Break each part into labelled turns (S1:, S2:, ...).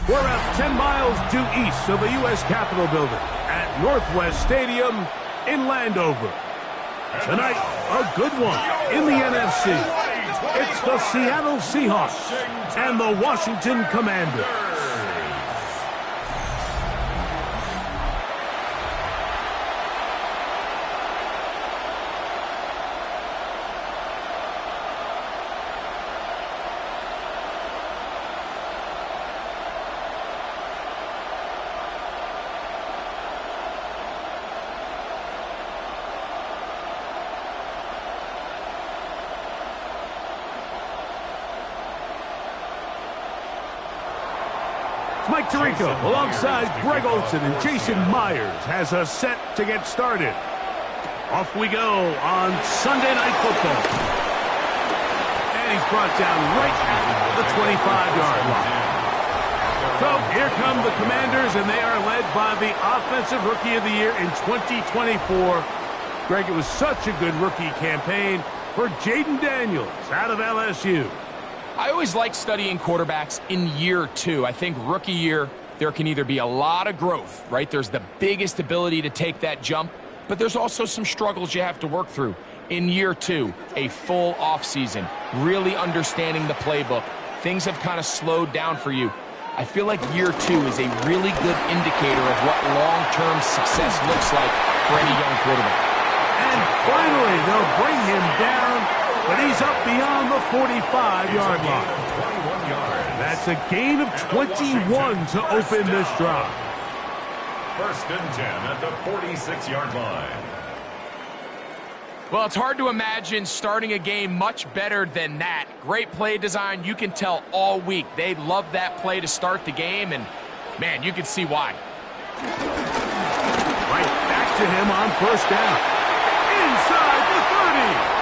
S1: We're about 10 miles due east of the U.S. Capitol Building at Northwest Stadium in Landover. Tonight, a good one in the NFC. It's the Seattle Seahawks and the Washington Commanders. Mike Tirico, alongside Greg Olsen and Jason Myers, has us set to get started. Off we go on Sunday Night Football. And he's brought down right at the 25-yard line. So here come the Commanders, and they are led by the Offensive Rookie of the Year in 2024. Greg, it was such a good rookie campaign for Jaden Daniels out of LSU.
S2: I always like studying quarterbacks in year two. I think rookie year, there can either be a lot of growth, right? There's the biggest ability to take that jump, but there's also some struggles you have to work through. In year two, a full offseason, really understanding the playbook. Things have kind of slowed down for you. I feel like year two is a really good indicator of what long-term success looks like for any young quarterback.
S1: And finally, they'll bring him down, but he's up beyond the 45-yard line. That's a gain of 21 to open this drive.
S3: First and 10 at the 46-yard line.
S2: Well, it's hard to imagine starting a game much better than that. Great play design. You can tell all week they love that play to start the game, and, man, you can see why.
S1: Right back to him on first down. Inside the 30.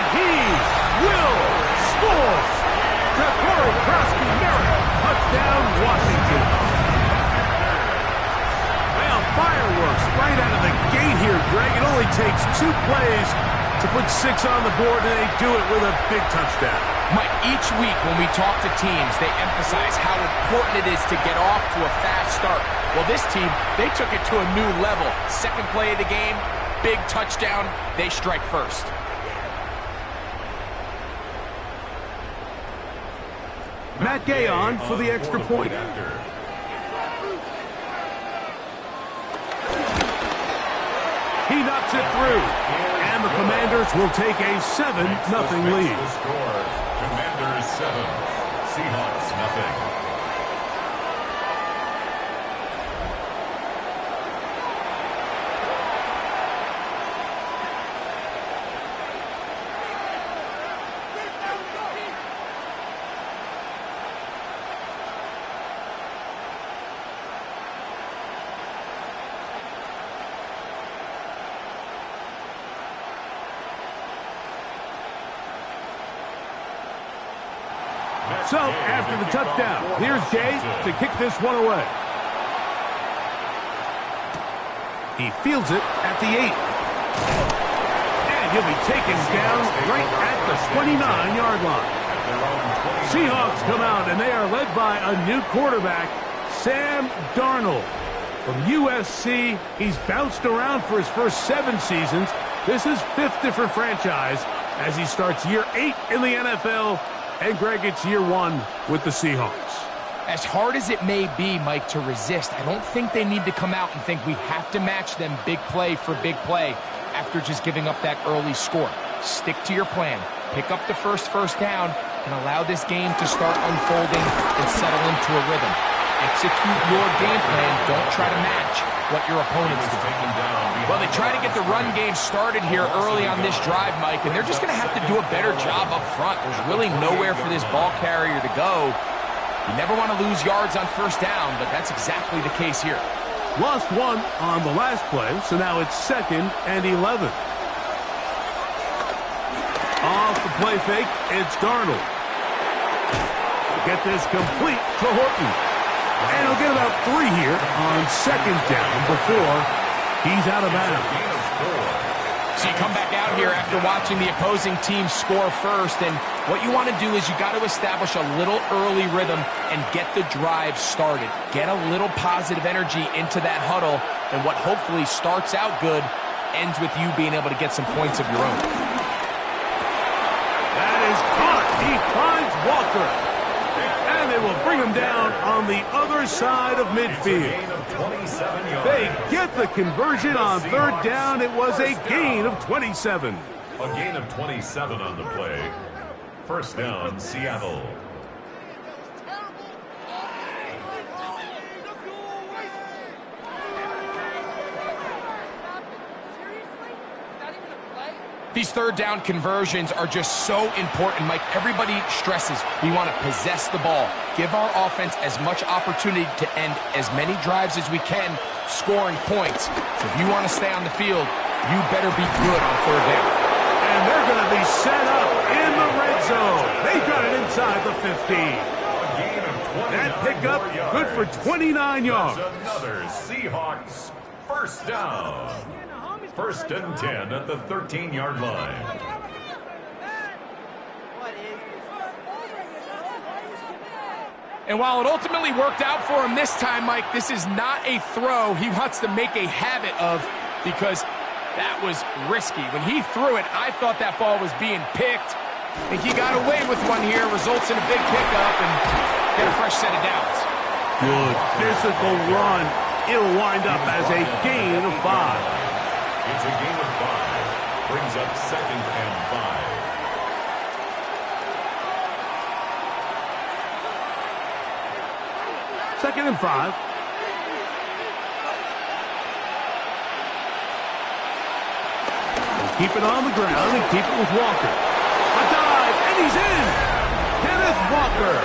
S1: He will score. Dakota Krosky-Merritt, touchdown Washington. Well, fireworks right out of the gate here, Greg. It only takes 2 plays to put 6 on the board, and they do it with a big touchdown.
S2: Mike, each week when we talk to teams, they emphasize how important it is to get off to a fast start. Well, this team, they took it to a new level. Second play of the game, big touchdown, they strike first.
S1: Matt Gay on for the extra point. He knocks it through, and the Commanders will take a 7-0 lead.
S3: Commanders 7, Seahawks nothing.
S1: So, after the touchdown, here's Jay to kick this one away. He fields it at the 8. And he'll be taken down right at the 29-yard line. Seahawks come out, and they are led by a new quarterback, Sam Darnold. From USC, he's bounced around for his first 7 seasons. This is 5th different franchise as he starts year 8 in the NFL. And, Greg, it's year 1 with the Seahawks.
S2: As hard as it may be, Mike, to resist, I don't think they need to come out and think we have to match them big play for big play after just giving up that early score. Stick to your plan. Pick up the first down and allow this game to start unfolding and settle into a rhythm. Execute your game plan. Don't try to match what your opponent's doing. Well, they try to get the run game started here early on this drive, Mike, and they're just going to have to do a better job up front. There's really nowhere for this ball carrier to go. You never want to lose yards on first down, but that's exactly the case here.
S1: Lost 1 on the last play, so now it's 2nd and 11. Off the play fake, it's Darnold. Get this complete to Horton. And he'll get about 3 here on 2nd down before he's out of bounds.
S2: So you come back out here after watching the opposing team score first, and what you want to do is you got to establish a little early rhythm and get the drive started. Get a little positive energy into that huddle, and what hopefully starts out good ends with you being able to get some points of your own.
S1: That is caught. He finds Walker. And they will bring him down on the other side of midfield. They get the conversion on third down. It was a gain of 27.
S3: A gain of 27 on the play. First down, Seattle.
S2: These third down conversions are just so important, Mike. Everybody stresses we want to possess the ball, give our offense as much opportunity to end as many drives as we can, scoring points. So if you want to stay on the field, you better be good on third down.
S1: And they're going to be set up in the red zone. They got it inside the 15. That pickup good for 29 yards.
S3: Another Seahawks first down. First and 10 at the 13-yard line.
S2: And while it ultimately worked out for him this time, Mike, this is not a throw he wants to make a habit of, because that was risky. When he threw it, I thought that ball was being picked. I think he got away with one here, results in a big pickup and get a fresh set of downs.
S1: Good physical run. It'll wind up as a gain of 5.
S3: It's a gain of 5. Brings up second and 5.
S1: Second and 5. Keep it on the ground and keep it with Walker. A dive, and he's in. Kenneth Walker.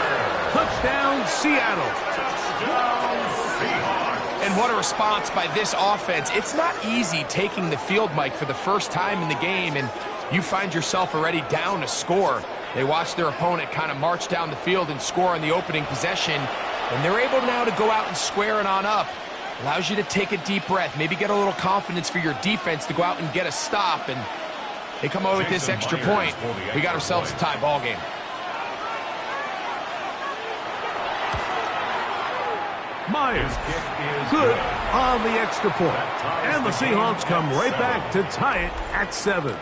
S1: Touchdown, Seattle.
S3: Touchdown, Seahawks.
S2: And what a response by this offense. It's not easy taking the field, Mike, for the first time in the game, and you find yourself already down a score. They watch their opponent kind of march down the field and score in the opening possession, and they're able now to go out and square it on up. Allows you to take a deep breath, maybe get a little confidence for your defense to go out and get a stop, and they come away with this extra point. We got ourselves a tie ball game.
S1: Myers, good on the extra point. And the Seahawks come right back to tie it at 7.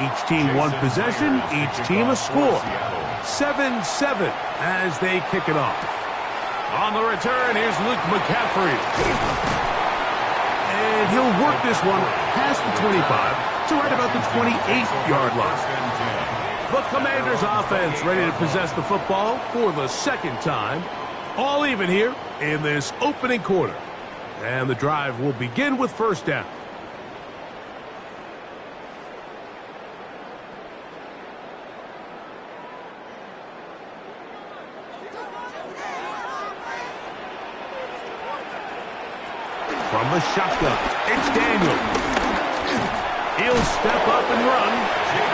S1: Each team one possession, each team a score. 7-7 as they kick it off. On the return, here's Luke McCaffrey. And he'll work this one past the 25 to right about the 28-yard line. The Commanders' offense ready to possess the football for the second time. All even here in this opening quarter. And the drive will begin with first down. From the shotgun, it's Daniel. He'll step up and run.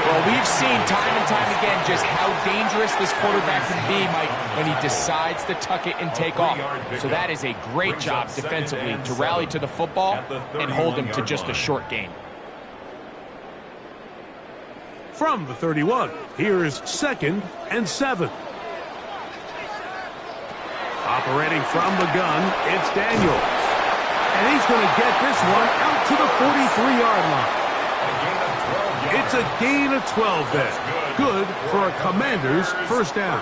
S2: Well, we've seen time and time again just how dangerous this quarterback can be, Mike, when he decides to tuck it and take off. So that is a great job defensively to rally to the football and hold him to just a short gain.
S1: From the 31, here's 2nd and 7. Operating from the gun, it's Daniel. And he's going to get this one out to the 43-yard line. It's a gain of 12 there. Good for a Commander's first down.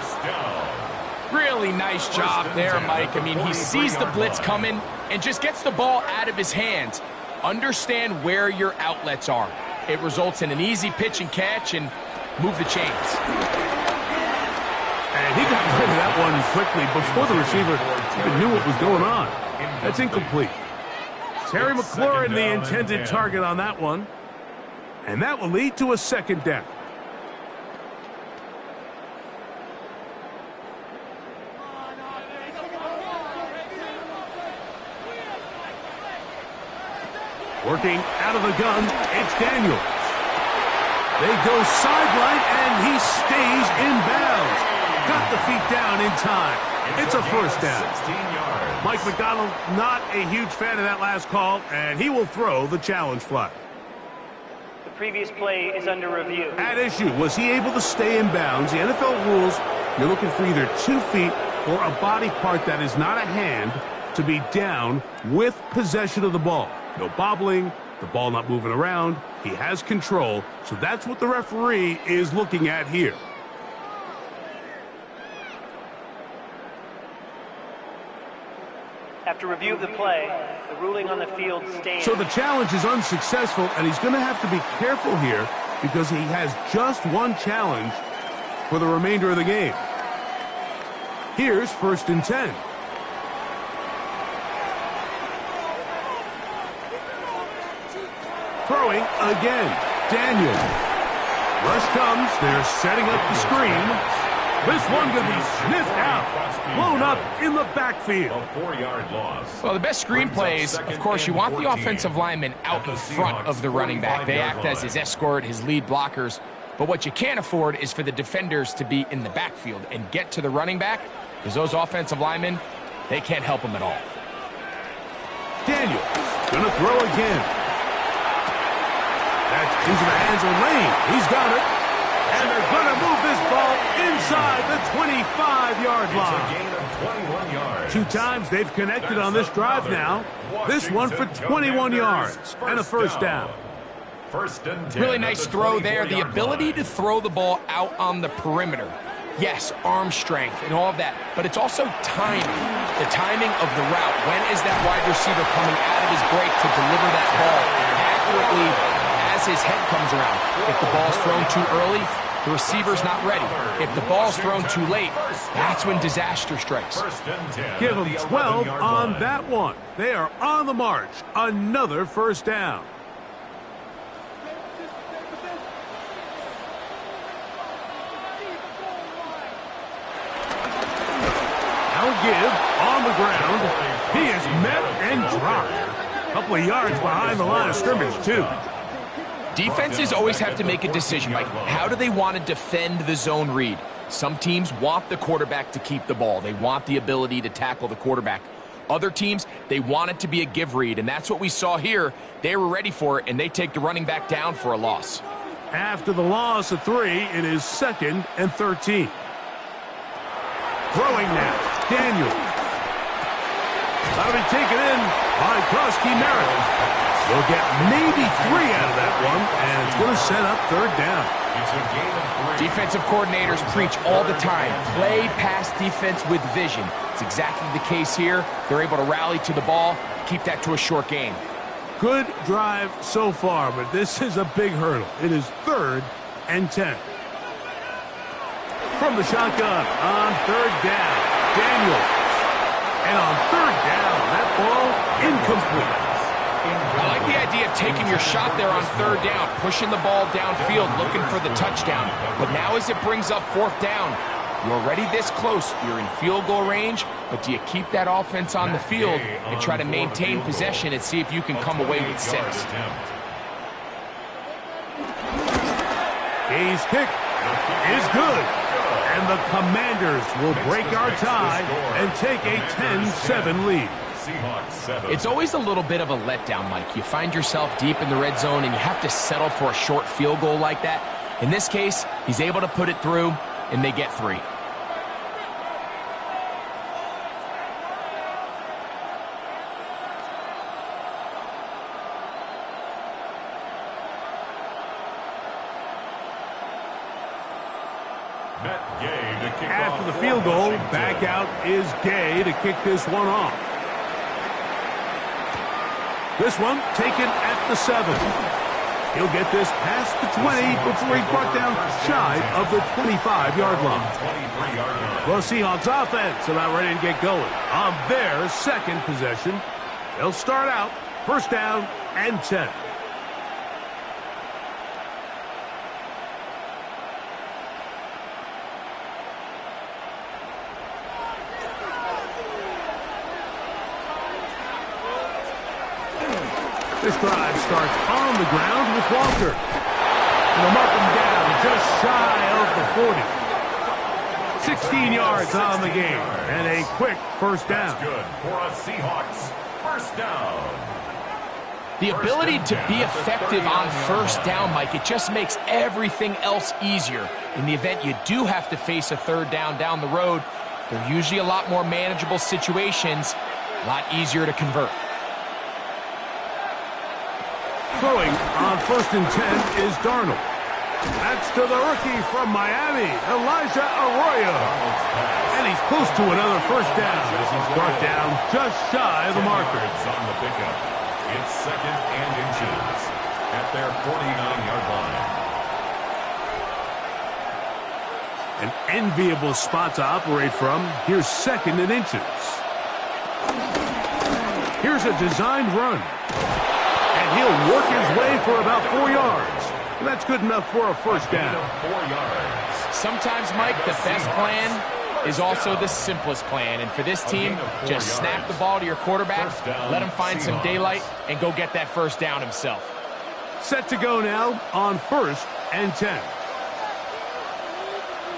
S2: Really nice job there, Mike. I mean, he sees the blitz coming and just gets the ball out of his hands. Understand where your outlets are. It results in an easy pitch and catch and move the chains.
S1: And he got rid of that one quickly before the receiver even knew what was going on. That's incomplete. Terry McLaurin, the intended target on that one. And that will lead to a second down. Working out of the gun, it's Daniels. They go sideline, and he stays in bounds. Got the feet down in time. It's a first down. Mike McDonald, not a huge fan of that last call, and he will throw the challenge flag.
S4: The previous play is under review.
S1: At issue, was he able to stay in bounds? The NFL rules, you're looking for either 2 feet or a body part that is not a hand to be down with possession of the ball. No bobbling, the ball not moving around. He has control, so that's what the referee is looking at here.
S4: After review of the play, the ruling on the field stands.
S1: So the challenge is unsuccessful, and he's going to have to be careful here because he has just one challenge for the remainder of the game. Here's 1st and 10. Throwing again. Daniel. Rush comes. They're setting up the screen. This one going to be sniffed out. Blown up in the backfield.
S3: A 4-yard loss.
S2: Well, the best screenplays, of course, you want the offensive lineman out in front of the running back. They act as his escort, his lead blockers. But what you can't afford is for the defenders to be in the backfield and get to the running back, because those offensive linemen, they can't help him at all.
S1: Daniels going to throw again. That's into the hands of Lane. He's got it. And they're going to move this ball inside the 25-yard line.
S3: It's a gain of 21 yards.
S1: 2 times they've connected on this drive now. This one for 21 yards and a first down.
S3: 1st and 10.
S2: Really nice throw there. The ability to throw the ball out on the perimeter. Yes, arm strength and all of that, but it's also timing. The timing of the route. When is that wide receiver coming out of his break to deliver that ball accurately as his head comes around? If the ball's thrown too early, the receiver's not ready. If the ball's thrown too late, that's when disaster strikes.
S1: Give them 12 on that one. They are on the march. Another first down. Give on the ground. He is met and dropped. A couple of yards behind the line of scrimmage, too.
S2: Defenses always have to make a decision, like how do they want to defend the zone read? Some teams want the quarterback to keep the ball. They want the ability to tackle the quarterback. Other teams, they want it to be a give read, and that's what we saw here. They were ready for it, and they take the running back down for a loss.
S1: After the loss of 3, it is 2nd and 13. Throwing now. Daniels. That'll be taken in by Krosky Merritt. They'll get maybe 3 out of that one, and it's going to set up 3rd down.
S2: Defensive coordinators preach all the time. Play pass defense with vision. It's exactly the case here. They're able to rally to the ball, keep that to a short game.
S1: Good drive so far, but this is a big hurdle. It is 3rd and 10. From the shotgun on 3rd down. Daniels. And on 3rd down, that ball incomplete.
S2: I like the idea of taking your shot there on 3rd down, pushing the ball downfield, looking for the touchdown. But now as it brings up 4th down, you're already this close. You're in field goal range, but do you keep that offense on the field and try to maintain possession and see if you can come away with 6?
S1: Gay's kick is good. And the Commanders will break our tie and take a 10-7 lead.
S2: It's always a little bit of a letdown, Mike. You find yourself deep in the red zone and you have to settle for a short field goal like that. In this case, he's able to put it through, and they get 3.
S1: After the field goal, back out is Gay to kick this one off. This one taken at the 7. He'll get this past the 20 before he's brought down shy of the 25-yard line. Well, Seahawks offense about ready to get going on their 2nd possession. They'll start out 1st down and 10. This drive starts on the ground with Walker. And they'll mark him down just shy of the 40. 16 yards on the game, and a quick first down.
S3: That's good for a Seahawks first down.
S2: The ability to be effective on first down, Mike, it just makes everything else easier. In the event you do have to face a third down the road, they're usually a lot more manageable situations, a lot easier to convert.
S1: Throwing on 1st and 10 is Darnold. That's to the rookie from Miami, Elijah Arroyo. And he's close to another first down as he's brought down just shy of the marker.
S3: On the pickup. It's 2nd and inches at their 49-yard line.
S1: An enviable spot to operate from. Here's 2nd and inches. Here's a designed run. And he'll work his way for about 4 yards. And that's good enough for a first down.
S3: 4 yards.
S2: Sometimes, Mike, the best plan is also the simplest plan. And for this team, just snap the ball to your quarterback, let him find some daylight, and go get that first down himself.
S1: Set to go now on 1st and 10.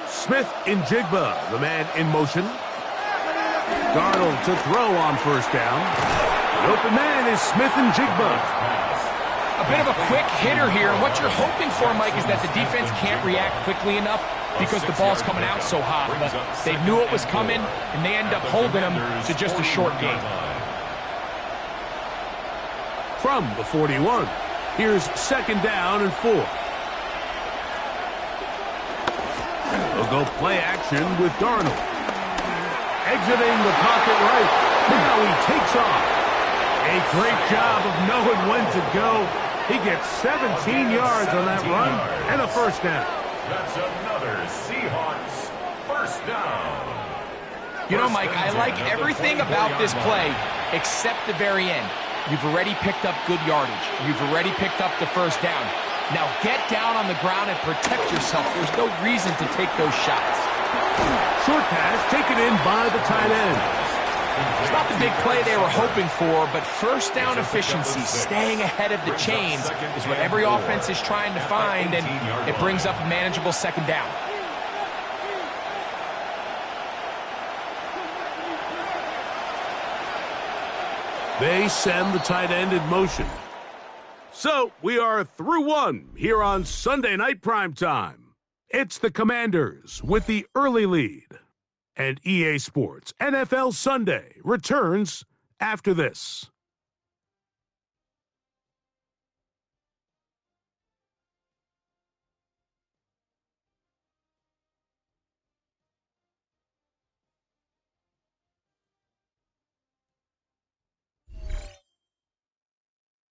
S1: Smith in Jigba, the man in motion. Darnold to throw on first down. The open man is Smith and Jigba.
S2: A bit of a quick hitter here, and what you're hoping for, Mike, is that the defense can't react quickly enough because the ball's coming out so hot. But they knew it was coming, and they end up holding them to just a short game.
S1: From the 41, here's 2nd down and 4. They'll go play action with Darnold. Exiting the pocket right. Now he takes off. A great job of knowing when to go. He gets 17 yards on that run and a first down.
S3: That's another Seahawks first down.
S2: You know, Mike, I like everything about this play except the very end. You've already picked up good yardage. You've already picked up the first down. Now get down on the ground and protect yourself. There's no reason to take those shots.
S1: Short pass taken in by the tight end.
S2: It's not the big play they were hoping for, but first down efficiency, staying ahead of the chains, is what every offense is trying to find, and it brings up a manageable 2nd down.
S1: They send the tight end in motion. So we are through one here on Sunday Night Primetime. It's the Commanders with the early lead. And EA Sports NFL Sunday returns after this.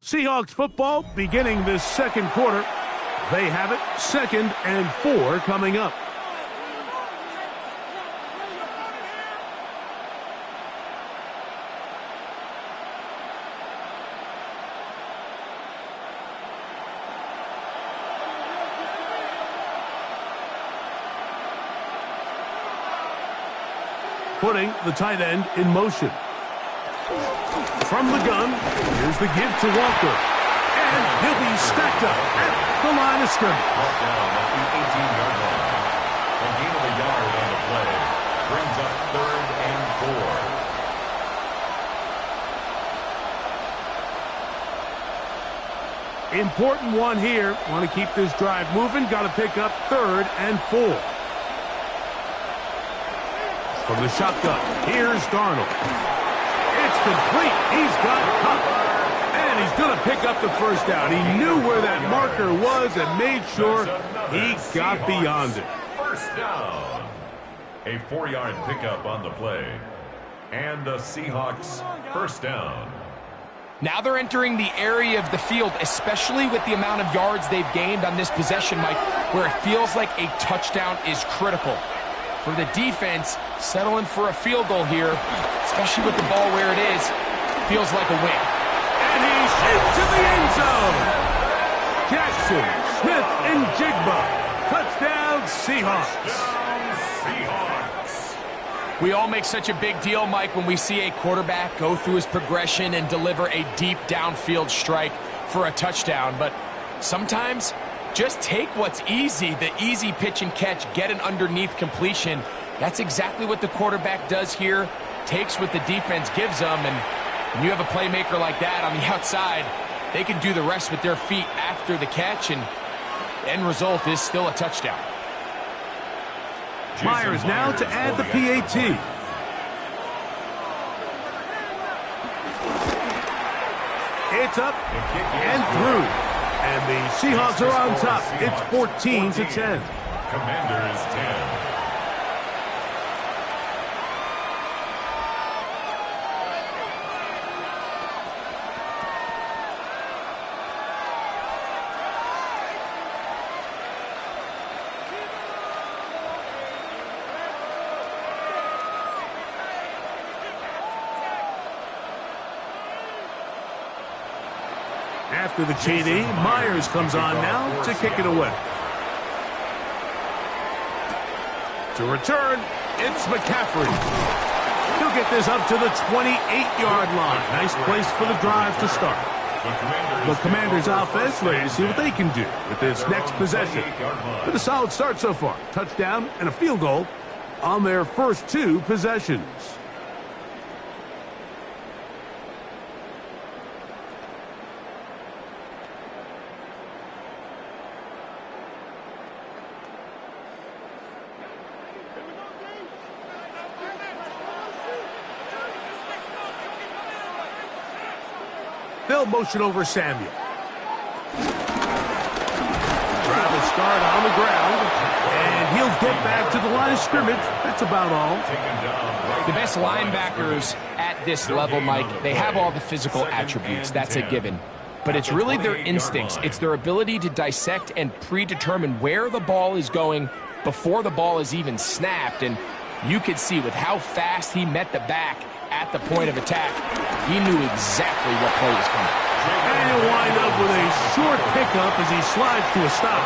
S1: Seahawks football beginning this 2nd quarter. They have it 2nd and 4 coming up. Putting the tight end in motion. From the gun, here's the give to Walker. And he'll be stacked up at the line of scrimmage.
S3: Brought down at the 18-yard line. A gain of a yard on the play brings up 3rd and 4.
S1: Important one here. Want to keep this drive moving. Got to pick up 3rd and 4. From the shotgun, here's Darnold. It's complete. He's got Cup. And he's going to pick up the first down. He knew where that marker was and made sure he got beyond it.
S3: First down. A 4-yard pickup on the play. And the Seahawks first down.
S2: Now they're entering the area of the field, especially with the amount of yards they've gained on this possession, Mike, where it feels like a touchdown is critical. For the defense, settling for a field goal here, especially with the ball where it is, feels like a win.
S1: And he's into the end zone. Jackson, Smith, and Jigba. Touchdown, Seahawks.
S2: We all make such a big deal, Mike, when we see a quarterback go through his progression and deliver a deep downfield strike for a touchdown. But sometimes, just take what's easy, the easy pitch and catch, get an underneath completion. That's exactly what the quarterback does here, takes what the defense gives them, and when you have a playmaker like that on the outside, they can do the rest with their feet after the catch, and the end result is still a touchdown.
S1: Myers now to add the PAT. It's up and through. And the Seahawks are on top. It's 14-10.
S3: Commanders 10.
S1: After the TD, Myers comes on now to kick it away. To return, it's McCaffrey. He'll get this up to the 28-yard line. Nice place for the drive to start. The Commanders' offense ready to see what they can do with this next possession. With a solid start so far. Touchdown and a field goal on their first two possessions. They'll motion over Samuel. Drive will start on the ground, and he'll get back to the line of scrimmage. That's about all.
S2: The best linebackers at this level, Mike, they have all the physical attributes. That's a given. But it's really their instincts. It's their ability to dissect and predetermine where the ball is going before the ball is even snapped. And you could see with how fast he met the back at the point of attack, he knew exactly what play was coming.
S1: And he'll wind up with a short pickup as he slides to a stop.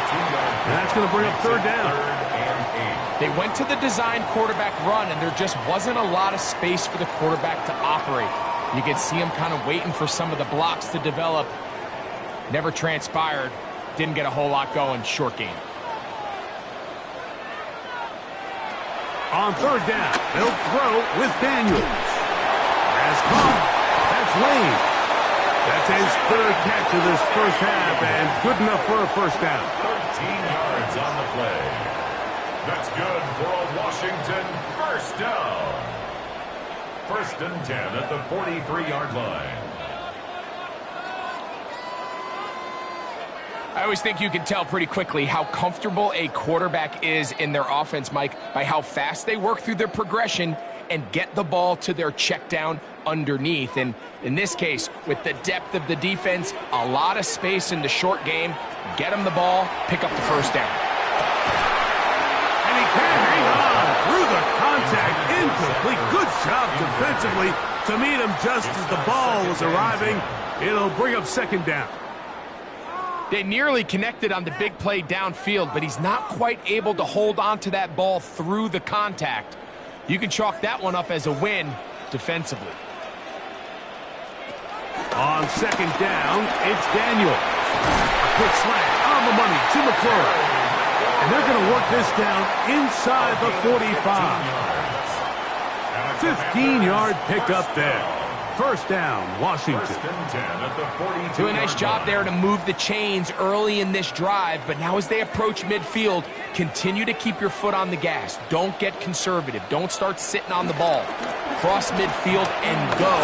S1: And that's going to bring up third down.
S2: They went to the design quarterback run, and there just wasn't a lot of space for the quarterback to operate. You could see him kind of waiting for some of the blocks to develop. Never transpired. Didn't get a whole lot going. Short game.
S1: On third down, they'll throw with Daniels. As caught, that's Lane. That's his third catch of this first half, and good enough for a first down.
S3: 13 yards on the play. That's good for a Washington first down. First and 10 at the 43-yard line.
S2: I always think you can tell pretty quickly how comfortable a quarterback is in their offense, Mike, by how fast they work through their progression and get the ball to their check down underneath. And in this case, with the depth of the defense, a lot of space in the short game, get them the ball, pick up the first down.
S1: And he can hang on through the contact, incomplete. Good job defensively to meet him just as the ball was arriving. It'll bring up second down.
S2: They nearly connected on the big play downfield, but he's not quite able to hold on to that ball through the contact. You can chalk that one up as a win defensively.
S1: On second down, it's Daniel. A quick slant on the money to McClure. And they're going to work this down inside the 45. 15-yard pickup there. First down, Washington.
S2: Do a nice job there to move the chains early in this drive, but now as they approach midfield, continue to keep your foot on the gas. Don't get conservative. Don't start sitting on the ball. Cross midfield and go.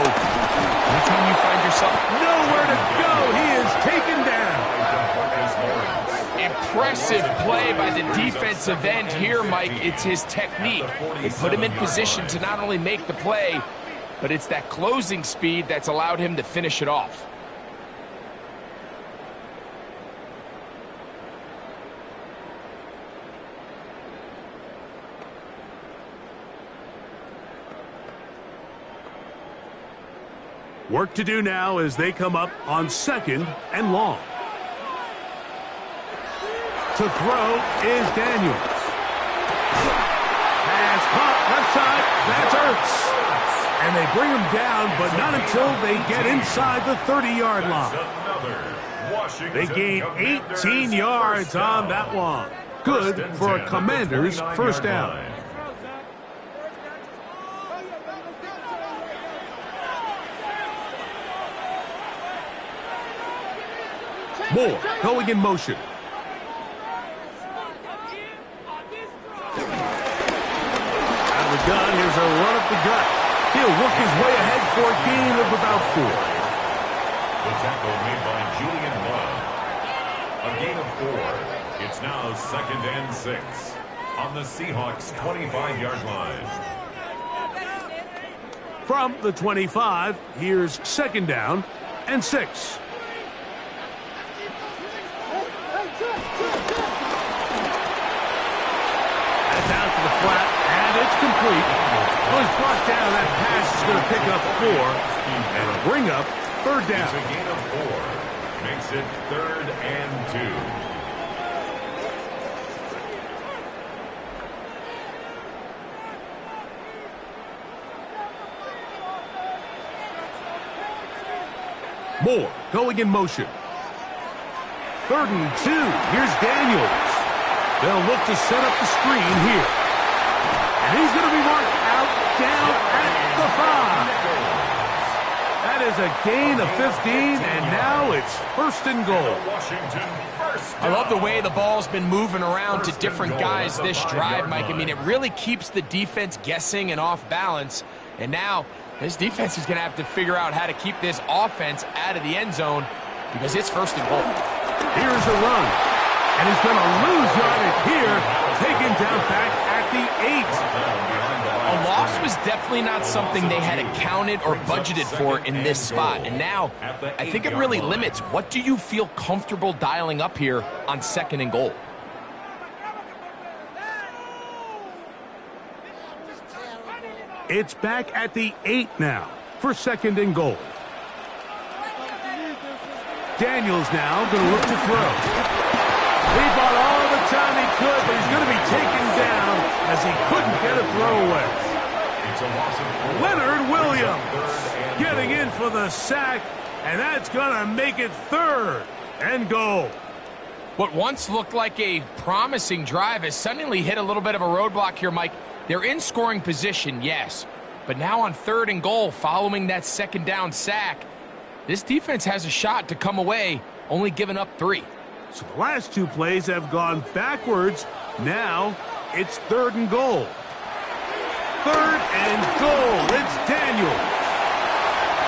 S2: Anytime you find yourself
S1: nowhere to go, he is taken down.
S2: Impressive play by the defensive end here, Mike. It's his technique. They put him in position to not only make the play, but it's that closing speed that's allowed him to finish it off.
S1: Work to do now as they come up on second and long. To throw is Daniels. Pass caught left side. That hurts. And they bring him down, but not until they get inside the 30-yard line. They gain 18 yards on that one. Good for a Commanders first down. Moore going in motion. Out of the gun, here's a run up the gut. He'll work his way ahead for a gain of about 4.
S3: The tackle made by Julian Love. A gain of 4. It's now 2nd and 6 on the Seahawks 25-yard line.
S1: From the 25, here's 2nd down and 6. That's out to the flat, and it's complete. It was brought down. That pass is going to pick up 4 and bring up 3rd down.
S3: It's a gain of 4. Makes it 3rd and 2.
S1: Moore going in motion. 3rd and 2. Here's Daniels. They'll look to set up the screen here. And he's going to be marked out down at the 5. That is a gain of 15, and now it's 1st and goal.
S2: I love the way the ball's been moving around to different guys this drive, Mike. I mean, it really keeps the defense guessing and off balance. And now this defense is going to have to figure out how to keep this offense out of the end zone because it's 1st and goal.
S1: Here's a run. And he's going to lose yardage here, taken down back at the 8.
S2: A loss was definitely not something they had accounted or budgeted for in this spot. And now, I think it really limits. What do you feel comfortable dialing up here on 2nd and goal?
S1: It's back at the 8 now for 2nd and goal. Daniels now going to look to throw. He bought all the time he could, but he's going to be taken down as he couldn't get a throw away. Leonard Williams getting in for the sack, and that's going to make it 3rd and goal.
S2: What once looked like a promising drive has suddenly hit a little bit of a roadblock here, Mike. They're in scoring position, yes, but now on 3rd and goal following that 2nd down sack, this defense has a shot to come away, only giving up 3.
S1: So the last 2 plays have gone backwards. Now it's 3rd and goal. 3rd and goal. It's Daniels.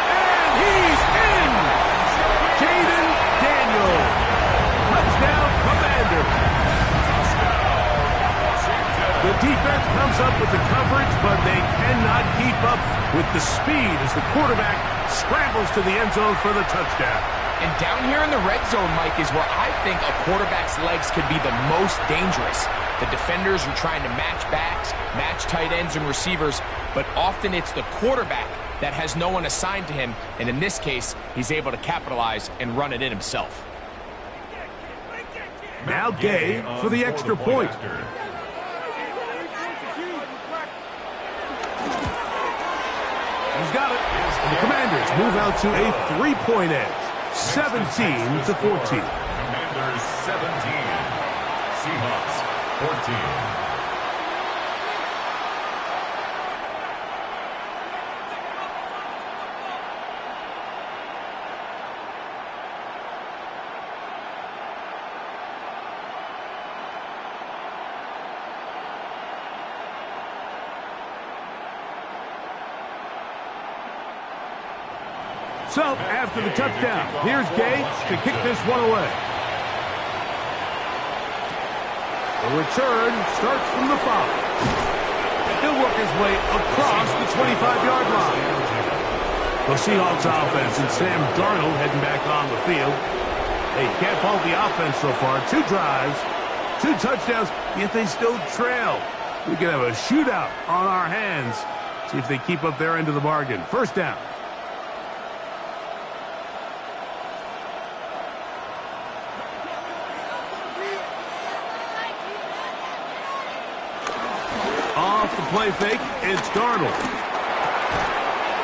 S1: And he's in! Jaden Daniels. Touchdown, Commander. The defense comes up with the coverage, but they cannot keep up with the speed as the quarterback scrambles to the end zone for the touchdown.
S2: And down here in the red zone, Mike, is where I think a quarterback's legs could be the most dangerous. The defenders are trying to match backs, match tight ends and receivers, but often it's the quarterback that has no one assigned to him, and in this case, he's able to capitalize and run it in himself.
S1: Now Gay for the extra point. He's got it. And the Commanders move out to a 3-point edge. 17-14.
S3: Commanders 17. Seahawks 14.
S1: So, after the touchdown, here's Gay to kick this one away. The return starts from the 5. He'll work his way across the 25-yard line. The Seahawks offense and Sam Darnold heading back on the field. They can't fault the offense so far. 2 drives, 2 touchdowns, yet they still trail. We could have a shootout on our hands. See if they keep up their end of the bargain. 1st down. Off the play fake, it's Darnold.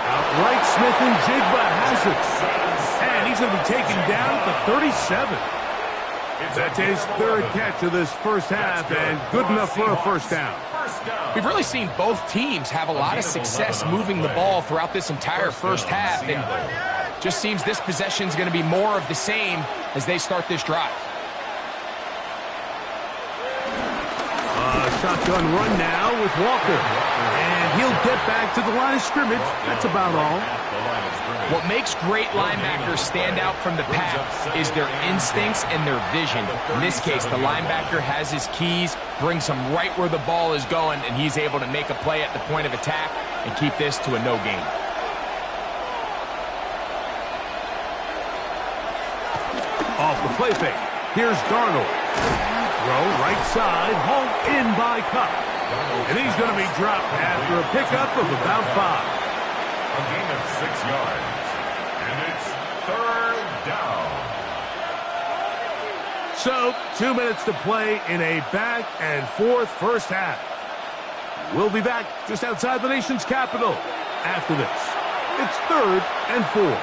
S1: Outright Smith and Jigba has it. And he's going to be taken down at the 37. That's his third catch of this first half, and good enough for a first down.
S2: We've really seen both teams have a lot of success moving the ball throughout this entire first half, and just seems this possession is going to be more of the same as they start this drive.
S1: Shotgun run now with Walker, and he'll get back to the line of scrimmage. That's about all.
S2: What makes great linebackers stand out from the pack is their instincts and their vision. In this case, the linebacker has his keys, brings him right where the ball is going, and he's able to make a play at the point of attack and keep this to a no gain.
S1: Off the play fake, here's Darnold. Throw right side, hauled in by Cup. And he's going to be dropped after a pickup of about 5.
S3: A gain of 6 yards. And it's third down.
S1: So, 2 minutes to play in a back-and-forth first half. We'll be back just outside the nation's capital after this. It's 3rd and 4.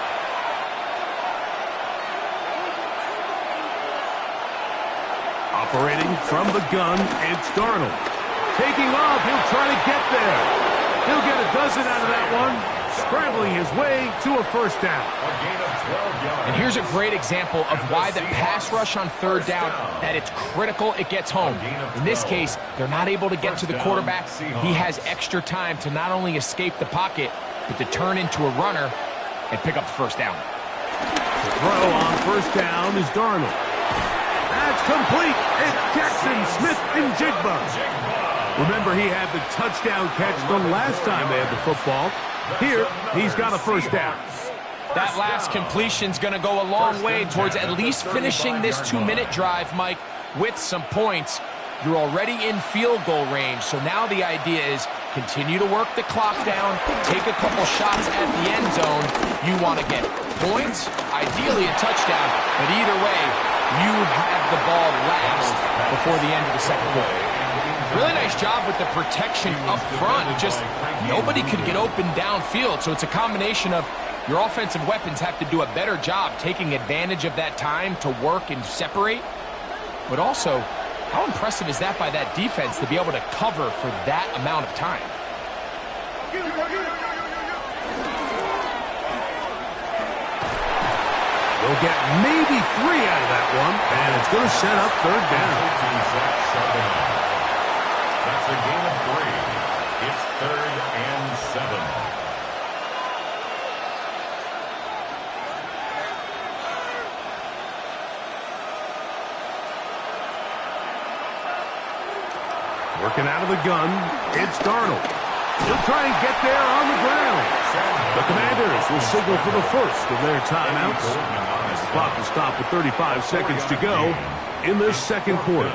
S1: Operating from the gun, it's Darnold. Taking off, he'll try to get there. He'll get a dozen out of that one, scrambling his way to a first down.
S3: A gain of 12 yards.
S2: And here's a great example of why the pass rush on third down, that it's critical it gets home. In this case, they're not able to get to the quarterback. He has extra time to not only escape the pocket, but to turn into a runner and pick up the first down.
S1: The throw on first down is Darnold. That's complete. It's Jackson Smith and Jigba. Remember, he had the touchdown catch the last time they had the football. Here, he's got a first down.
S2: That last completion's going to go a long way towards at least finishing this 2-minute drive, Mike, with some points. You're already in field goal range, so now the idea is continue to work the clock down, take a couple shots at the end zone. You want to get points, ideally a touchdown, but either way, you have the ball last before the end of the second quarter. Really nice job with the protection up front. Just nobody could get open downfield, so it's a combination of your offensive weapons have to do a better job taking advantage of that time to work and separate, but also, how impressive is that by that defense to be able to cover for that amount of time?
S1: They'll get maybe 3 out of that one, and it's going to set up third down.
S3: That's a gain of 3. It's 3rd and 7.
S1: Working out of the gun, it's Darnold. He'll try and get there on the ground. The Commanders will signal for the first of their timeouts. The clock will stop with 35 seconds to go in this second quarter.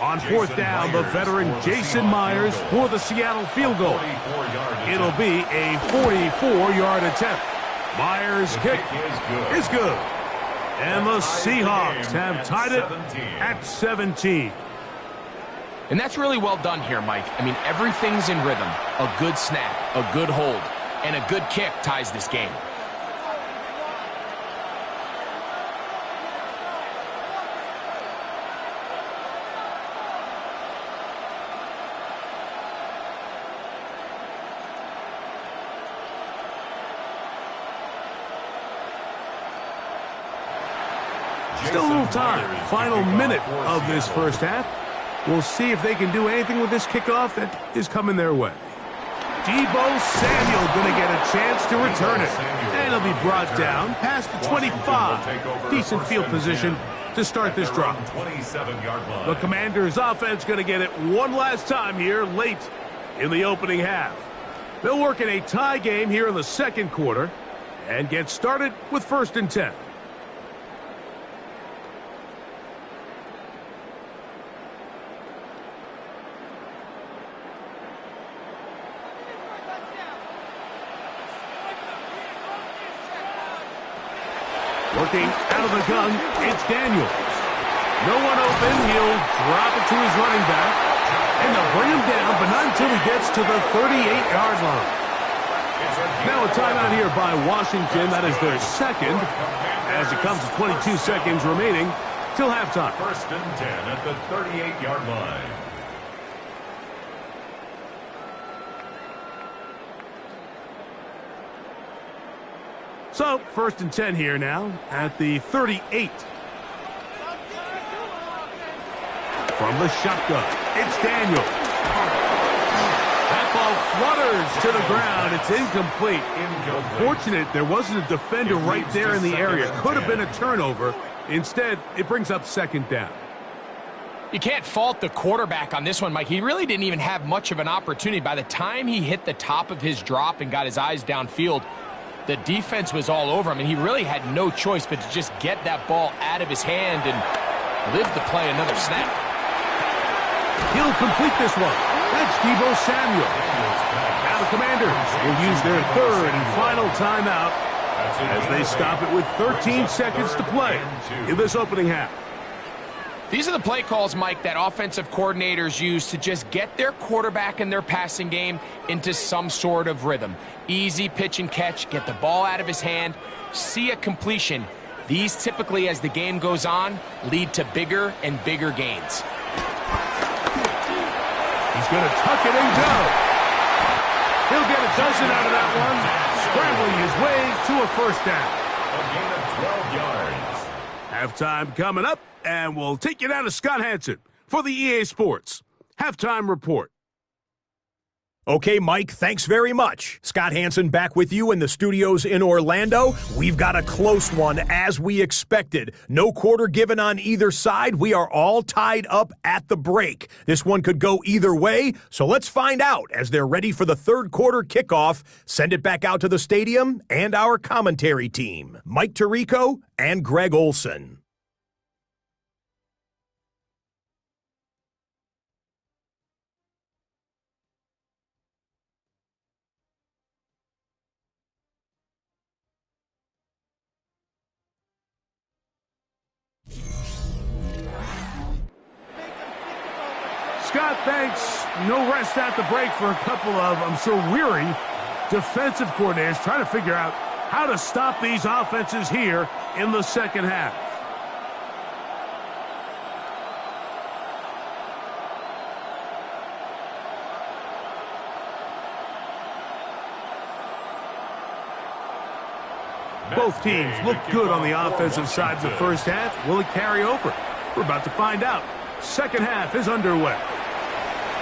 S1: On fourth down, the veteran Jason Myers for the Seattle field goal. It'll be a 44-yard attempt. Myers' kick is good. And the Seahawks have tied it at 17.
S2: And that's really well done here, Mike. I mean, everything's in rhythm. A good snap, a good hold, and a good kick ties this game.
S1: Still a little time. Final minute of this first half. We'll see if they can do anything with this kickoff that is coming their way. Deebo Samuel going to get a chance to return it. And he'll be brought down past the 25. Decent field position to start this drive. The Commanders' offense going to get it one last time here late in the opening half. They'll work in a tie game here in the second quarter and get started with 1st and 10. Working out of the gun, it's Daniels. No one open. He'll drop it to his running back. And they'll bring him down, but not until he gets to the 38-yard line. Now a timeout here by Washington. That is their second, as it comes to 22 seconds remaining till halftime.
S3: First and 10 at the 38-yard line.
S1: So, first and 10 here now at the 38. From the shotgun, it's Daniels. That ball flutters to the ground. It's incomplete. Fortunate there wasn't a defender right there in the area. Could have been a turnover. Instead, it brings up second down.
S2: You can't fault the quarterback on this one, Mike. He really didn't even have much of an opportunity. By the time he hit the top of his drop and got his eyes downfield, the defense was all over him, and he really had no choice but to just get that ball out of his hand and live to play another snap.
S1: He'll complete this one. That's Deebo Samuel. Now the Commanders will use their third and final timeout as they stop it with 13 seconds to play in this opening half.
S2: These are the play calls, Mike, that offensive coordinators use to just get their quarterback and their passing game into some sort of rhythm. Easy pitch and catch, get the ball out of his hand, see a completion. These typically, as the game goes on, lead to bigger and bigger gains.
S1: He's going to tuck it and go. He'll get a dozen out of that one, scrambling his way to a first down.
S3: A gain of 12 yards.
S1: Halftime coming up, and we'll take you down to Scott Hansen for the EA Sports Halftime Report.
S5: Okay, Mike, thanks very much. Scott Hansen back with you in the studios in Orlando. We've got a close one, as we expected. No quarter given on either side. We are all tied up at the break. This one could go either way, so let's find out as they're ready for the third quarter kickoff. Send it back out to the stadium and our commentary team, Mike Tirico and Greg Olson.
S1: Scott, thanks. No rest at the break for a couple of, I'm sure, weary defensive coordinators trying to figure out how to stop these offenses here in the second half. Both teams look good on the offensive side of the first half. Will it carry over? We're about to find out. Second half is underway.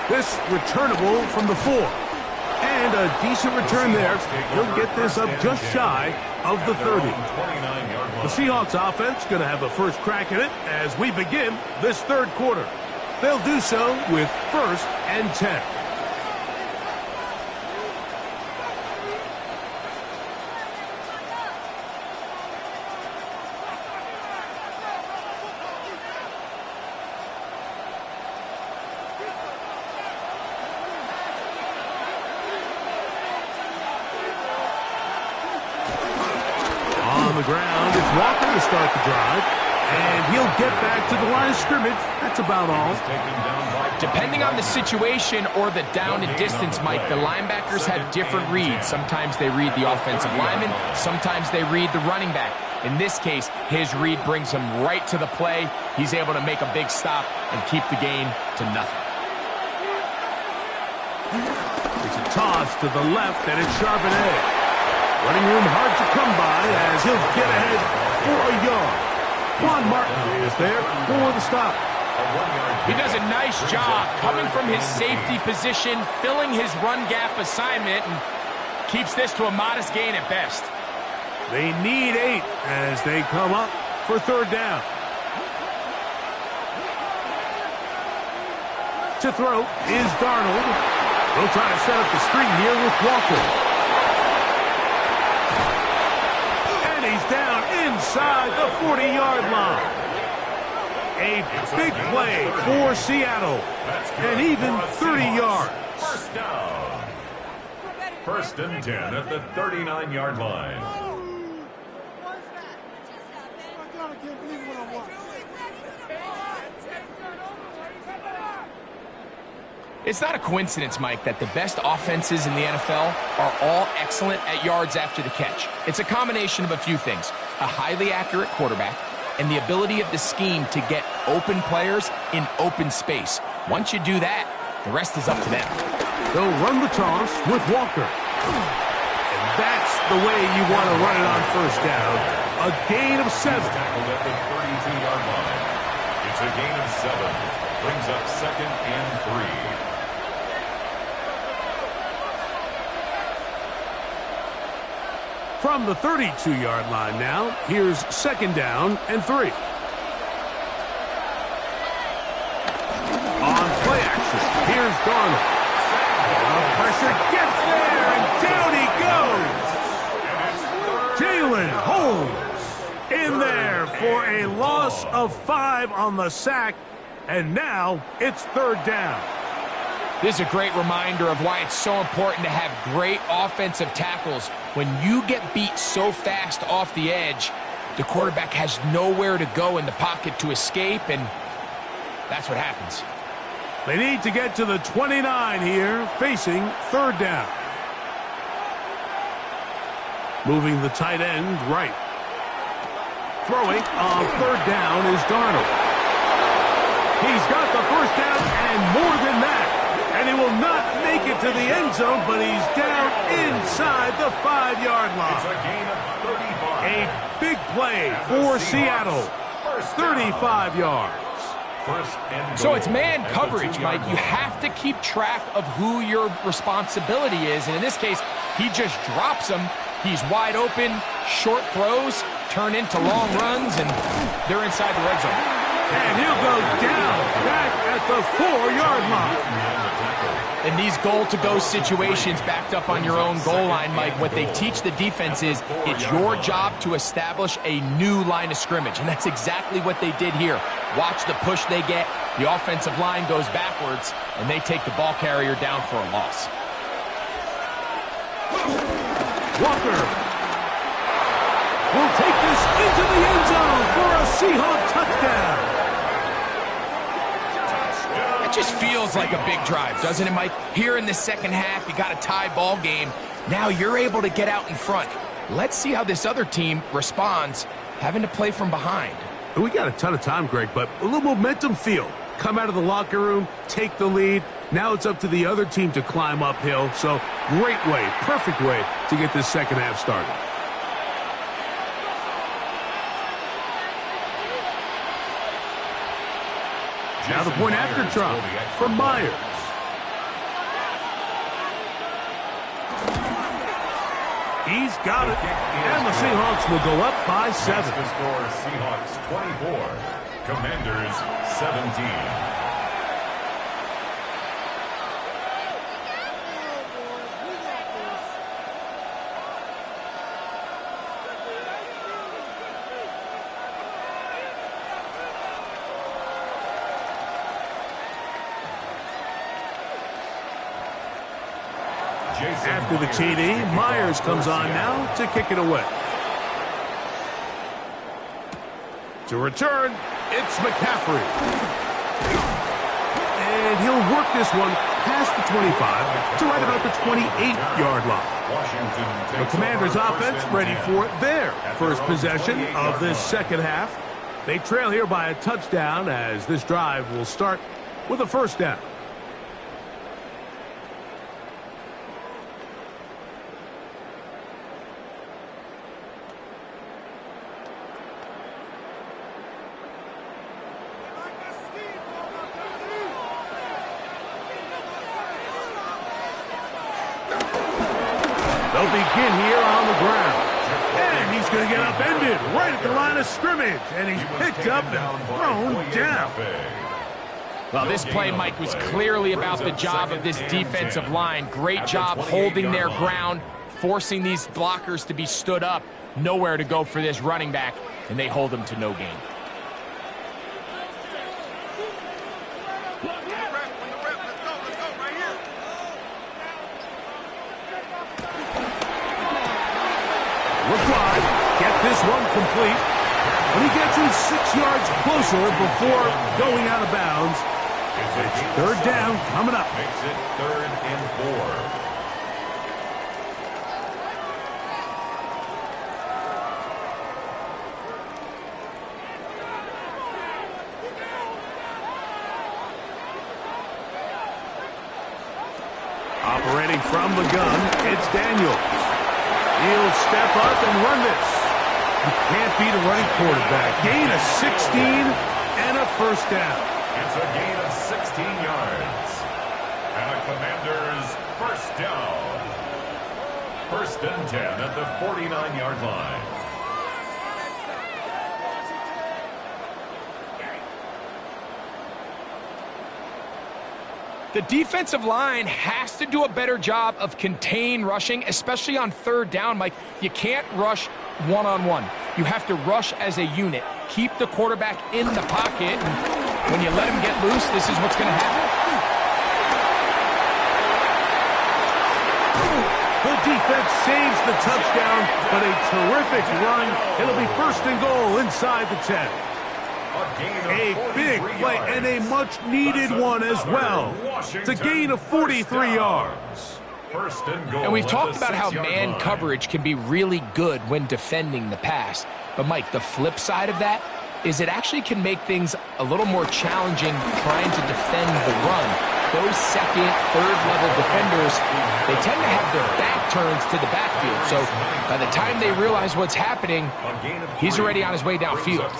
S1: This returnable from the 4. And a decent return there. He'll get this up just shy of the 30. The Seahawks offense going to have a first crack at it as we begin this third quarter. They'll do so with first and 10. Ground. It's Walker to start the drive, and he'll get back to the line of scrimmage. That's about all.
S2: Depending on the situation or the down and distance, Mike, the linebackers have different reads. Sometimes they read the offensive lineman, sometimes they read the running back. In this case, his read brings him right to the play. He's able to make a big stop and keep the game to nothing.
S1: It's a toss to the left, and it's Charbonnet. Running room hard to come by as he'll get ahead for a yard. Juan Martin is there for the stop.
S2: He does a nice job coming from his safety position, filling his run gap assignment, and keeps this to a modest gain at best.
S1: They need 8 as they come up for third down. To throw is Darnold. They'll try to set up the screen here with Walker. He's down inside the 40-yard line. A big play for Seattle. And even 30 yards.
S3: First down. First and 10 at the 39-yard line.
S2: It's not a coincidence, Mike, that the best offenses in the NFL are all excellent at yards after the catch. It's a combination of a few things: a highly accurate quarterback and the ability of the scheme to get open players in open space. Once you do that, the rest is up to them.
S1: They'll run the toss with Walker. And that's the way you want to run it on first down. A gain of 7.
S3: Tackled at the 32-yard line. It's a gain of 7. Brings up 2nd and 3.
S1: From the 32-yard line now, here's 2nd down and 3. On play action, here's Darnold. The pressure gets there, and down he goes. Jalen Holmes in there for a loss of 5 on the sack, and now it's 3rd down.
S2: This is a great reminder of why it's so important to have great offensive tackles. When you get beat so fast off the edge, the quarterback has nowhere to go in the pocket to escape, and that's what happens.
S1: They need to get to the 29 here, facing 3rd down. Moving the tight end right. Throwing on 3rd down is Darnold. He's got the 1st down and more than that. And he will not make it to the end zone, but he's down inside the 5-yard line.
S3: It's a gain of 35.
S1: A big play for Seattle. 35 yards.
S2: So it's man coverage, Mike. You have to keep track of who your responsibility is. And in this case, he just drops him. He's wide open. Short throws turn into long runs, and they're inside the red zone.
S1: And he'll go down back at the 4-yard line.
S2: In these goal-to-go situations backed up on your own goal line, Mike, what they teach the defense is it's your job to establish a new line of scrimmage, and that's exactly what they did here. Watch the push they get. The offensive line goes backwards, and they take the ball carrier down for a loss.
S1: Walker will take this into the end zone for a Seahawks touchdown.
S2: Just feels like a big drive, doesn't it, Mike? Here in the second half, you got a tie ball game. Now you're able to get out in front. Let's see how this other team responds, having to play from behind.
S1: We got a ton of time, Greg, but a little momentum feel. Come out of the locker room, take the lead. Now it's up to the other team to climb uphill. So great way, perfect way to get this second half started. Now the point after try from Myers. He's got it. And the Seahawks will go up by 7.
S3: The score, Seahawks 24, Commanders 17.
S1: After the TD, Myers comes on now to kick it away. To return, it's McCaffrey. And he'll work this one past the 25 to right about the 28-yard line. The Commanders' offense ready for their first possession of this second half. They trail here by a touchdown as this drive will start with a 1st down. They'll begin here on the ground. And he's going to get upended right at the line of scrimmage. And he's picked up and thrown down.
S2: Well, this play, Mike, was clearly about the job of this defensive line. Great job holding their ground, forcing these blockers to be stood up. Nowhere to go for this running back, and they hold him to no gain.
S1: McBride, get this one complete. When he gets him 6 yards closer before going out of bounds, It's third down coming up.
S3: Makes it 3rd and 4.
S1: Operating from the gun, it's Daniels. He'll step up and run this. You can't beat a running quarterback. Gain of 16 and a first down.
S3: It's a gain of 16 yards. And a Commanders first down. 1st and 10 at the 49-yard line.
S2: The defensive line has to do a better job of contain rushing, especially on 3rd down, Mike. You can't rush one-on-one. You have to rush as a unit. Keep the quarterback in the pocket, and when you let him get loose, this is what's going to happen.
S1: The defense saves the touchdown, but a terrific run. It'll be 1st and goal inside the 10. A big play and a much-needed one as well. It's a gain of 43 yards.
S2: And we've talked about how man coverage can be really good when defending the pass. But, Mike, the flip side of that is it actually can make things a little more challenging trying to defend the run. Those 2nd, 3rd-level defenders, they tend to have their back turns to the backfield. So by the time they realize what's happening, he's already on his way downfield.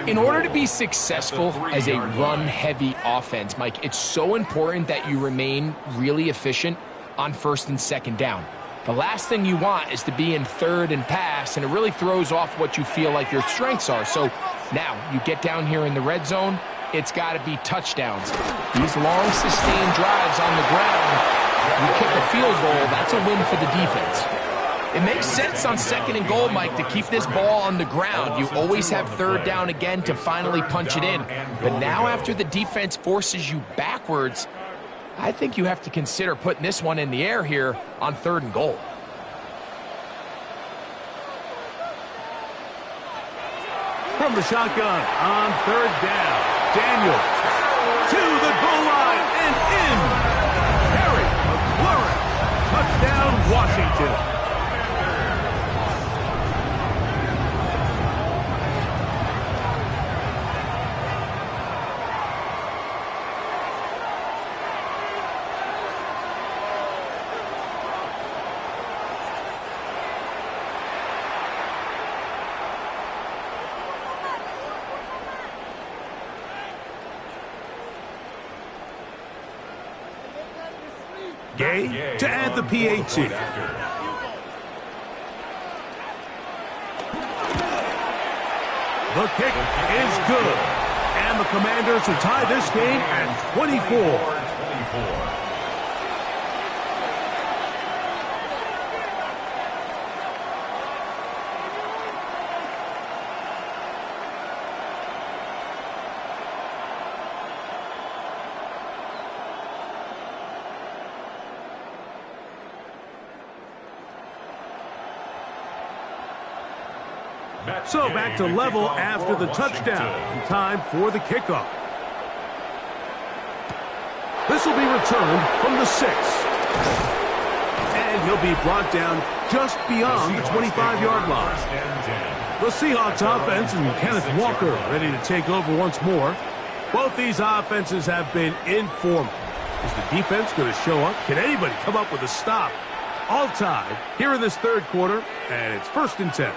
S2: In order to be successful as a run-heavy offense, Mike, it's so important that you remain really efficient on 1st and 2nd down. The last thing you want is to be in 3rd and pass, and it really throws off what you feel like your strengths are. So now you get down here in the red zone, it's got to be touchdowns. These long, sustained drives on the ground, you kick a field goal, that's a win for the defense. It makes sense on 2nd and goal, Mike, to keep this ball on the ground. You always have 3rd down again to finally punch it in. But now after the defense forces you backwards, I think you have to consider putting this one in the air here on 3rd and goal.
S1: From the shotgun on 3rd down. Daniels to the goal line and in. Harry McLaurin. Touchdown, Washington. Gay to add the PAT. The kick is good. And the Commanders will tie this game at 24. So back to level after the touchdown. Time for the kickoff. This will be returned from the 6. And he'll be brought down just beyond the 25-yard line. The Seahawks offense and Kenneth Walker ready to take over once more. Both these offenses have been informal. Is the defense going to show up? Can anybody come up with a stop? All tied here in this 3rd quarter, and it's 1st and 10.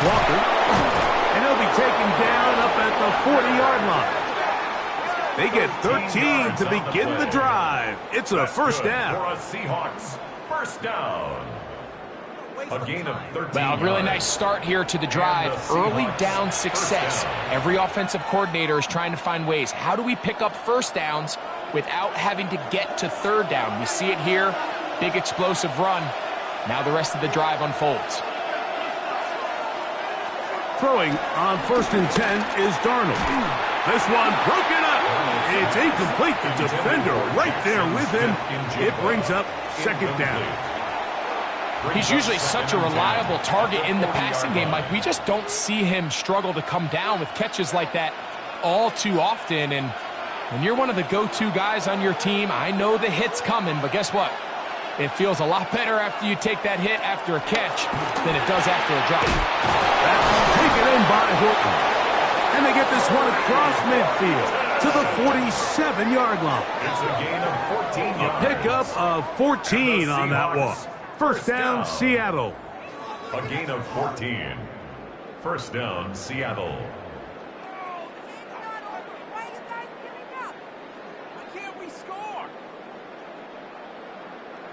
S1: Walker, and he'll be taken down up at the 40-yard line. They get 13 to begin the drive. It's a first down.
S3: For a Seahawks first down. A gain of 13.
S2: Well, really nice start here to the drive. Early down success. Every offensive coordinator is trying to find ways. How do we pick up first downs without having to get to 3rd down? We see it here. Big explosive run. Now the rest of the drive unfolds.
S1: Throwing on 1st and 10 is Darnold. This one broken up. It's incomplete. The defender right there with him. It brings up second down.
S2: He's usually such a reliable target in the passing game, Mike. We just don't see him struggle to come down with catches like that all too often. And when you're one of the go-to guys on your team, I know the hit's coming, but guess what? It feels a lot better after you take that hit after a catch than it does after a drop.
S1: That's taken in by Horton. And they get this one across midfield to the 47-yard line.
S3: It's a gain of 14 yards.
S1: A pickup of 14 on that one. First down, Seattle.
S3: A gain of 14. First down, Seattle.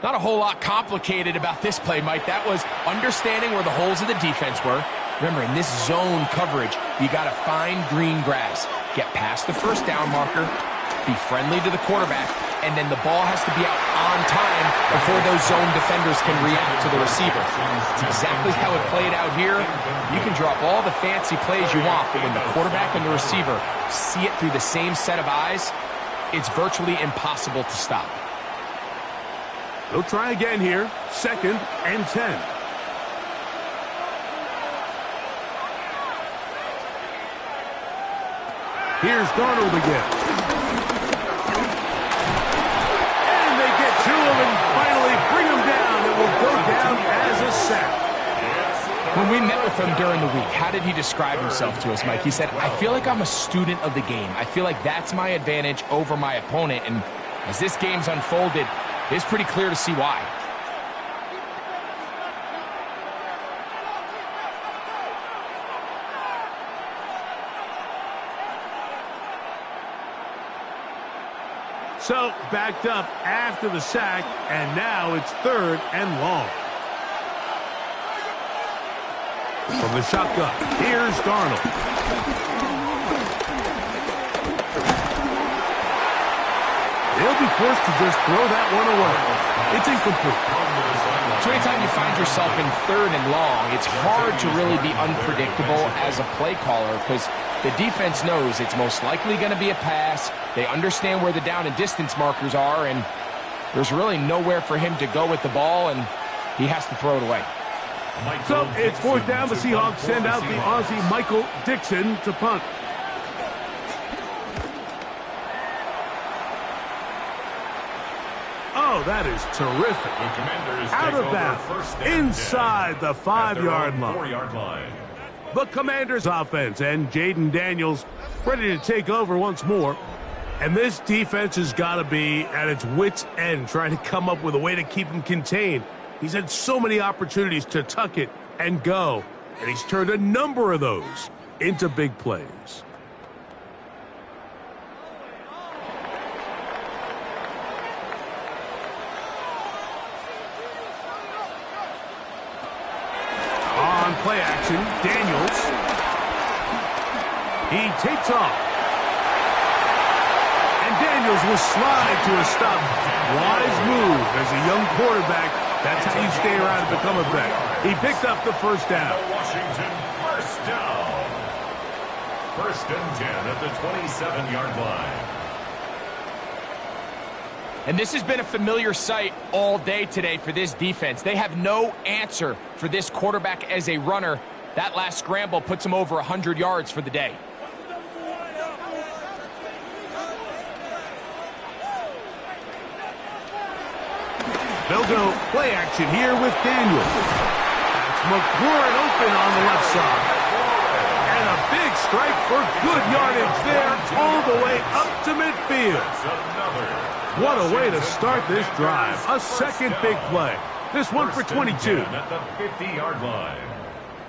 S2: Not a whole lot complicated about this play, Mike. That was understanding where the holes of the defense were. Remember, in this zone coverage, you got to find green grass. Get past the first down marker, be friendly to the quarterback, and then the ball has to be out on time before those zone defenders can react to the receiver. It's exactly how it played out here. You can drop all the fancy plays you want, but when the quarterback and the receiver see it through the same set of eyes, it's virtually impossible to stop.
S1: They'll try again here. Second and 10. Here's Darnold again. And they get to him and finally bring him down. It will go down as a sack.
S2: When we met with him during the week, how did he describe himself to us, Mike? He said, I feel like I'm a student of the game. I feel like that's my advantage over my opponent. And as this game's unfolded, it's pretty clear to see why.
S1: So, backed up after the sack, and now it's third and long. From the shotgun, here's Darnold. They'll be forced to just throw that one away. It's incomplete.
S2: So anytime you find yourself in third and long, it's hard to really be unpredictable as a play caller because the defense knows it's most likely going to be a pass. They understand where the down and distance markers are, and there's really nowhere for him to go with the ball, and he has to throw it away.
S1: So it's fourth down. The Seahawks send out the Aussie Michael Dixon to punt. Oh, that is terrific. Out of bounds, inside the 5-yard line. The Commanders offense and Jaden Daniels ready to take over once more. And this defense has got to be at its wits' end trying to come up with a way to keep him contained. He's had so many opportunities to tuck it and go, and he's turned a number of those into big plays. On play action, Daniels. He takes off. And Daniels will slide to a stop. Wise move as a young quarterback. That's how you stay around and become effective. He picked up the first down.
S3: Washington, first down. First and 10 at the 27-yard line.
S2: And this has been a familiar sight all day today for this defense. They have no answer for this quarterback as a runner. That last scramble puts him over 100 yards for the day.
S1: They'll go play action here with Daniels. That's McLaurin open on the left side. And a big strike for good yardage there all the way up to midfield. What a way to start this drive. A second big play. This one for 22.
S3: At the 50-yard line.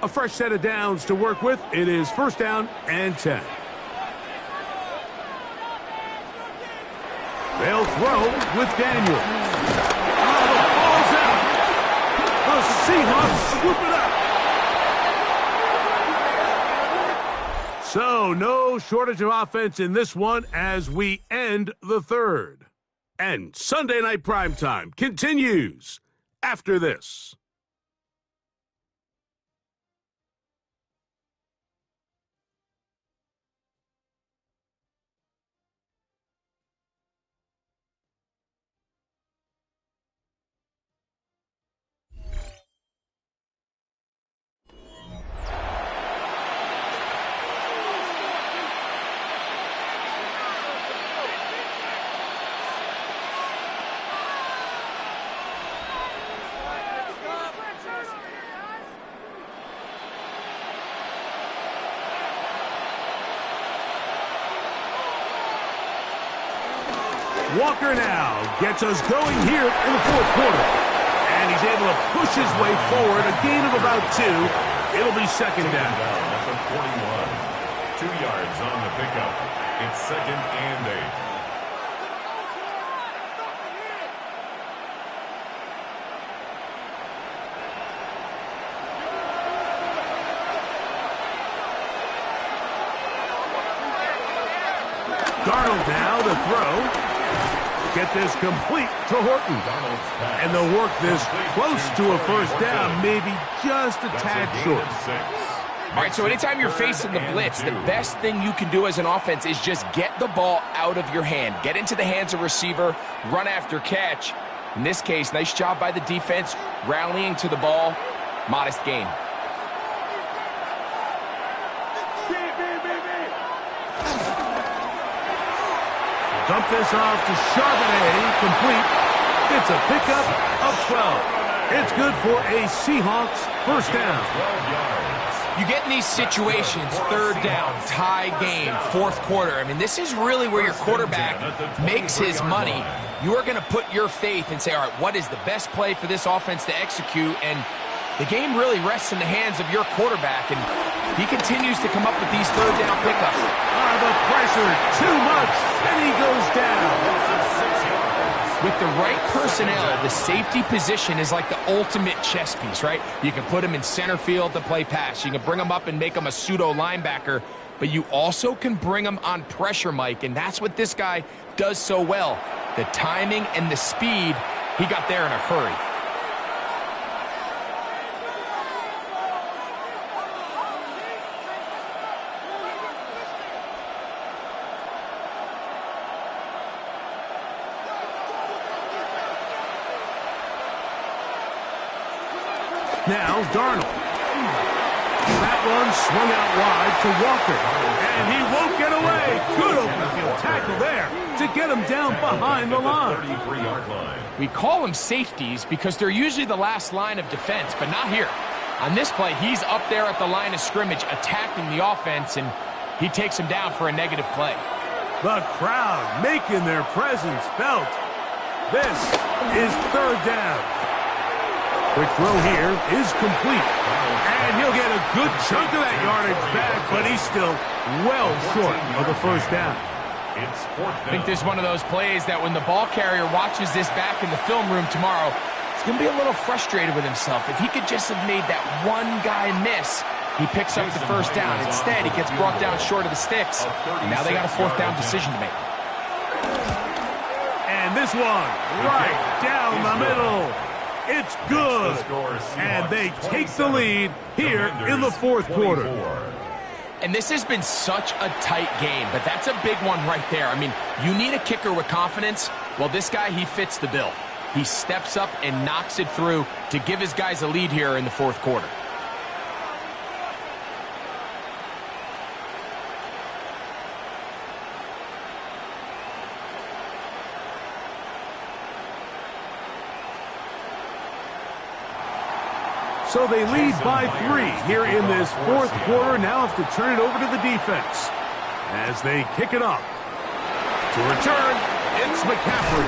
S1: A fresh set of downs to work with. It is first down and 10. They'll throw with Daniels. The Seahawks swoop it up. So, no shortage of offense in this one as we end the third. And Sunday Night Primetime continues after this. Walker now gets us going here in the fourth quarter. And he's able to push his way forward, a gain of about 2. It'll be second down.
S3: That's a 41. 2 yards on the pickup. It's second and 8.
S1: Darnold now to throw. Get this complete to Horton. And they'll work this close to a first down, maybe just a tad short.
S2: All right, so anytime you're facing the blitz, the best thing you can do as an offense is just get the ball out of your hand. Get into the hands of receiver, run after catch. In this case, nice job by the defense, rallying to the ball. Modest gain.
S1: Dump this off to Charbonnet, complete. It's a pickup of 12. It's good for a Seahawks first down.
S2: You get in these situations, third down, tie game, fourth quarter. I mean, this is really where your quarterback makes his money. You are going to put your faith and say, all right, what is the best play for this offense to execute? And the game really rests in the hands of your quarterback. And he continues to come up with these third down pickups.
S1: The pressure, too much, and he goes down.
S2: With the right personnel, the safety position is like the ultimate chess piece, right? You can put him in center field to play pass. You can bring him up and make him a pseudo linebacker, but you also can bring him on pressure, Mike, and that's what this guy does so well. The timing and the speed, he got there in a hurry.
S1: Now Darnold. That one swung out wide to Walker. And he won't get away. Good open field tackle there to get him down behind the line.
S3: 33-yard line.
S2: We call them safeties because they're usually the last line of defense, but not here. On this play, he's up there at the line of scrimmage attacking the offense, and he takes him down for a negative play.
S1: The crowd making their presence felt. This is third down. Quick throw here is complete. And he'll get a good chunk of that yardage back, but he's still well short of the first down.
S3: It's fourth down.
S2: I think this is one of those plays that when the ball carrier watches this back in the film room tomorrow, he's going to be a little frustrated with himself. If he could just have made that one guy miss, he picks up the first down. Instead, he gets brought down short of the sticks. And now they got a fourth down decision to make.
S1: And this one right down the middle. It's good, and they take the lead here in the fourth quarter.
S2: And this has been such a tight game, but that's a big one right there. I mean, you need a kicker with confidence. Well, this guy, he fits the bill. He steps up and knocks it through to give his guys a lead here in the fourth quarter.
S1: So they lead by 3 here in this fourth quarter. Now have to turn it over to the defense as they kick it off. To return, it's McCaffrey.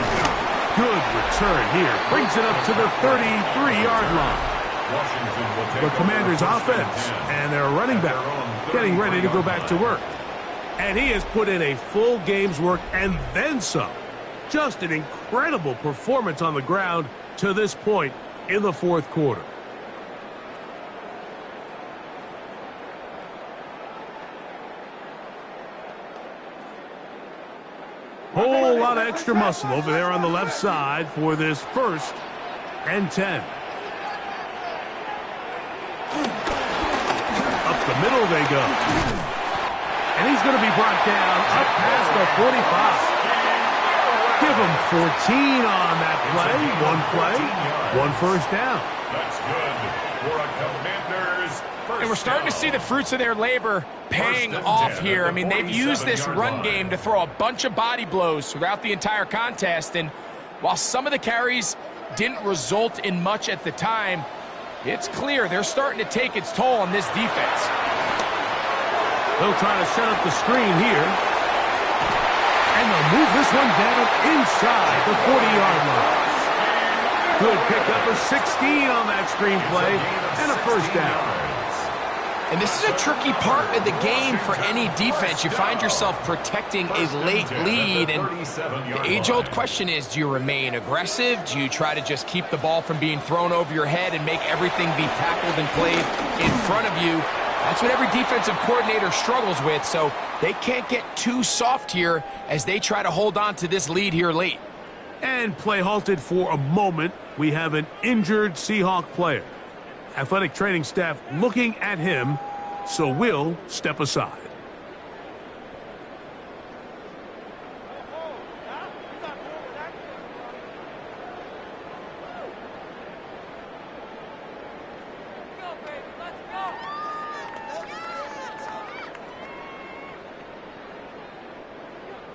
S1: Good return here. Brings it up to the 33-yard line. The Commanders' offense and their running back getting ready to go back to work. And he has put in a full game's work and then some. Just an incredible performance on the ground to this point in the fourth quarter. Whole lot of extra muscle over there on the left side for this first and 10. Up the middle they go. And he's going to be brought down up past the 45. Give him 14 on that play. One first down.
S3: That's good for a Commanders first
S2: And we're starting to see the fruits of their labor paying off here. I mean, they've used this run game to throw a bunch of body blows throughout the entire contest. And while some of the carries didn't result in much at the time, it's clear they're starting to take its toll on this defense.
S1: They'll try to set up the screen here. And they'll move this one down inside the 40-yard line. Good pickup of 16 on that screenplay and a first down.
S2: And this is a tricky part of the game for any defense. You find yourself protecting a late lead, and the age-old question is, do you remain aggressive? Do you try to just keep the ball from being thrown over your head and make everything be tackled and played in front of you? That's what every defensive coordinator struggles with, so they can't get too soft here as they try to hold on to this lead here late.
S1: And play halted for a moment. We have an injured Seahawk player. Athletic training staff looking at him, so we'll step aside.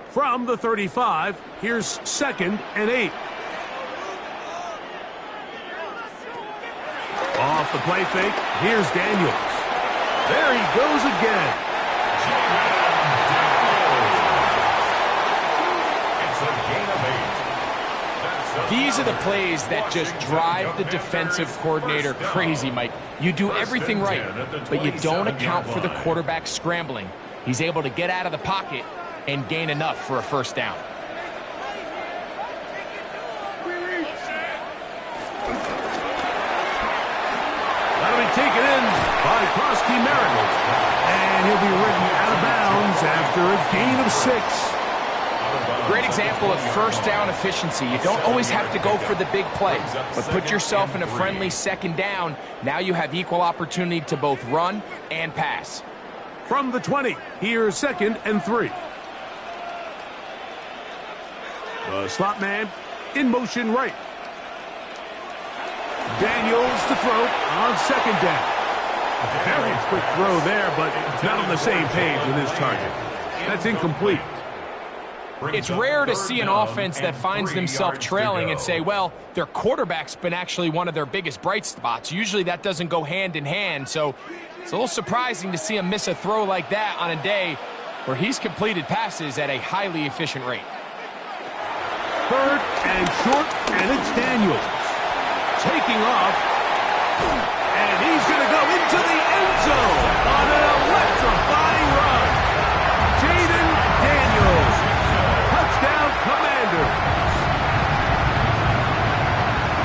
S1: From the 35, here's 2nd and 8. Off the play fake, here's Daniels. There he goes again.
S3: It's a gain of 8.
S2: These are the plays that just drive the defensive coordinator crazy, Mike. You do everything right, but you don't account for the quarterback scrambling. He's able to get out of the pocket and gain enough for a first down.
S1: That'll be taken in by Krosky Merritt. And he'll be ridden out of bounds after a gain of 6.
S2: Great example of first down efficiency. You don't always have to go for the big play, but put yourself in a friendly second down. Now you have equal opportunity to both run and pass.
S1: From the 20, here's 2nd and 3. The slot man in motion right. Daniels to throw on 2nd down. A very quick throw there, but not on the same page with his target. That's incomplete.
S2: It's rare to see an offense that finds themselves trailing and say, well, their quarterback's been actually one of their biggest bright spots. Usually that doesn't go hand in hand, so it's a little surprising to see him miss a throw like that on a day where he's completed passes at a highly efficient rate.
S1: 3rd and short, and it's Daniels. Taking off, and he's going to go into the end zone on an electrifying run. Jaden Daniels, touchdown Commanders.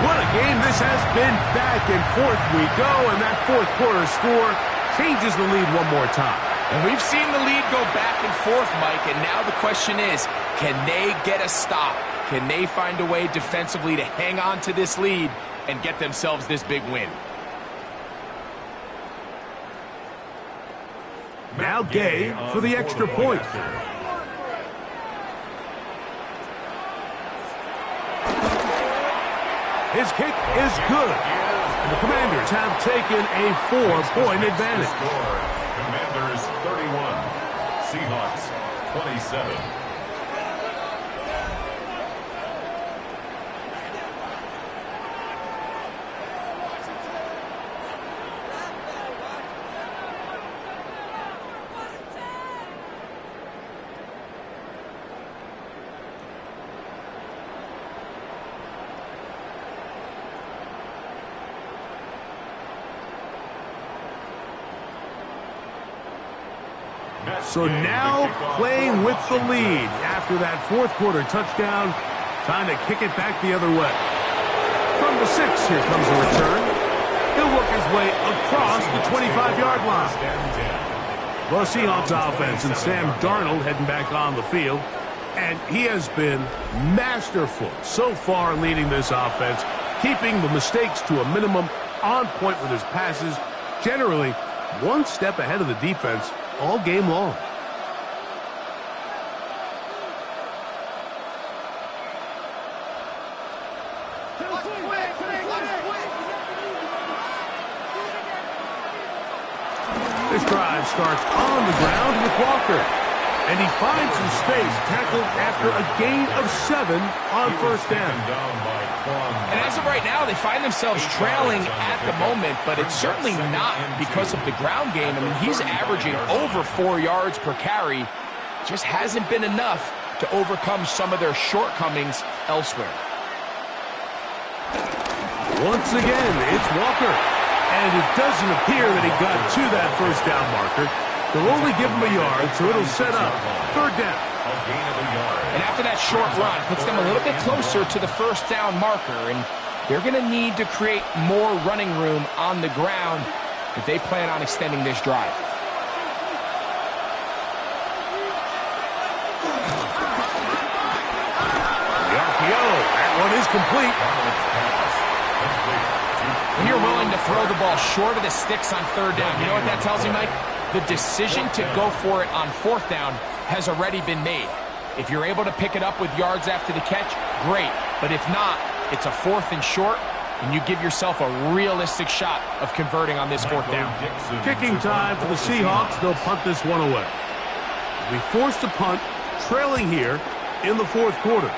S1: What a game this has been. Back and forth we go, and that 4th quarter score changes the lead one more time.
S2: And we've seen the lead go back and forth, Mike, and now the question is, can they get a stop? Can they find a way defensively to hang on to this lead and get themselves this big win?
S1: Now Gay for the extra point. His kick is good. And the Commanders have taken a 4-point advantage.
S3: Commanders 31, Seahawks 27.
S1: So now playing with the lead after that 4th quarter touchdown. Time to kick it back the other way. From the 6, here comes a return. He'll work his way across the 25-yard line. Well, Seahawks offense and Sam Darnold heading back on the field. And he has been masterful so far leading this offense, keeping the mistakes to a minimum, on point with his passes, generally one step ahead of the defense all game long. This drive starts on the ground with Walker. And he finds some space, tackled after a gain of 7 on first down.
S2: And as of right now, they find themselves trailing at the moment, but it's certainly not because of the ground game. I mean, he's averaging over 4 yards per carry. Just hasn't been enough to overcome some of their shortcomings elsewhere.
S1: Once again, it's Walker. And it doesn't appear that he got to that first down marker. They'll only give him a yard, so it'll set up third down.
S2: And after that short run, puts them a little bit closer to the first down marker. And they're going to need to create more running room on the ground if they plan on extending this drive.
S1: The RPO, that one is complete.
S2: When you're willing to throw the ball short of the sticks on third down, you know what that tells you, Mike? The decision to go for it on fourth down has already been made. If you're able to pick it up with yards after the catch, great. But if not, it's a fourth and short, and you give yourself a realistic shot of converting on this fourth down.
S1: Kicking time for the Seahawks. They'll punt this one away. We forced to punt, trailing here in the fourth quarter.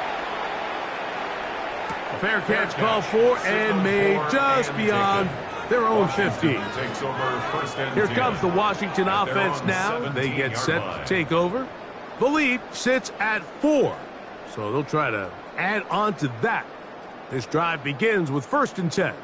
S1: A fair catch called for and made just beyond their own 15. Here comes the Washington offense now. They get set to take over. The lead sits at 4, so they'll try to add on to that. This drive begins with 1st and 10.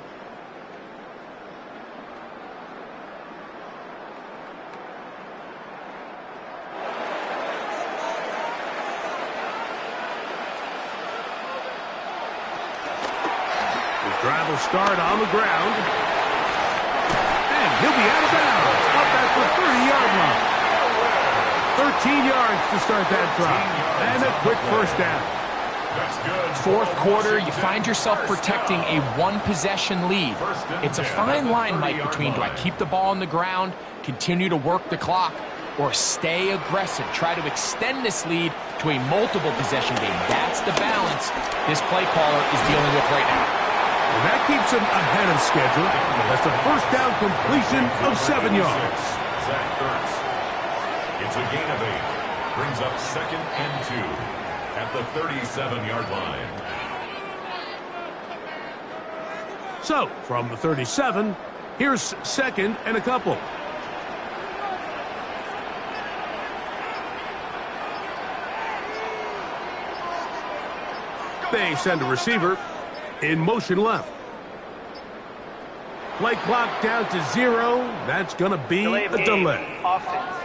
S1: Drive will start on the ground. And he'll be out of bounds. Up at the 30-yard line. 13 yards to start that drive. And a quick first down.
S2: Fourth quarter, you find yourself protecting a one-possession lead. It's a fine line, Mike, between do I keep the ball on the ground, continue to work the clock, or stay aggressive, try to extend this lead to a multiple possession game. That's the balance this play caller is dealing with right now.
S1: And that keeps him ahead of schedule. That's a first down completion of 7 yards.
S3: It's a gain of 8. Brings up 2nd and 2 at the 37-yard line.
S1: So, from the 37, here's 2nd and a couple. They send a receiver in motion left. Play clock down to 0. That's going to be a delay.
S4: Offense.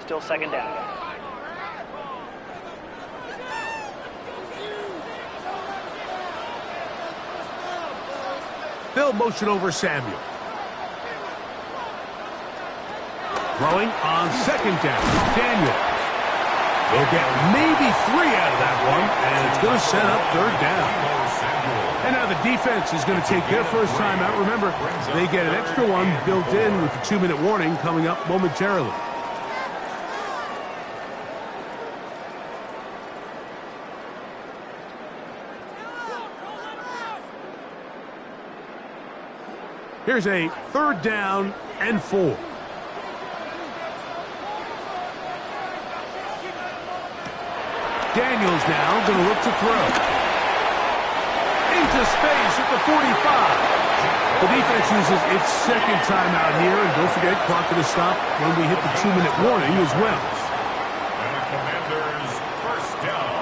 S4: Still 2nd down.
S1: They'll motion over Samuel. Throwing on 2nd down. Daniel. They'll get maybe 3 out of that one, and it's going to set up 3rd down. And now the defense is going to take their first time out. Remember, they get an extra one built in with the 2-minute warning coming up momentarily. Here's a 3rd down and 4. Daniels now going to look to throw. Into space at the 45. The defense uses its 2nd timeout here, and don't forget, clock to stop when we hit the 2-minute warning as well.
S3: And the Commanders' first down.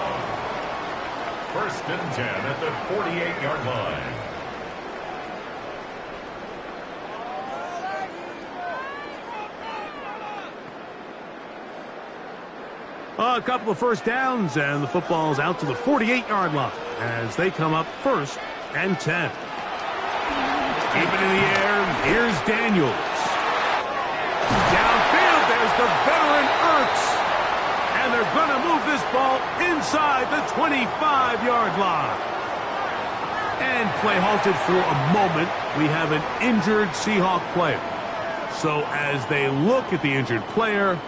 S3: 1st and 10 at the 48-yard line.
S1: A couple of first downs, and the football's out to the 48-yard line as they come up 1st and 10. Keep it in the air. Here's Daniels. Downfield, there's the veteran Ertz. And they're going to move this ball inside the 25-yard line. And play halted for a moment. We have an injured Seahawk player. So as they look at the injured player,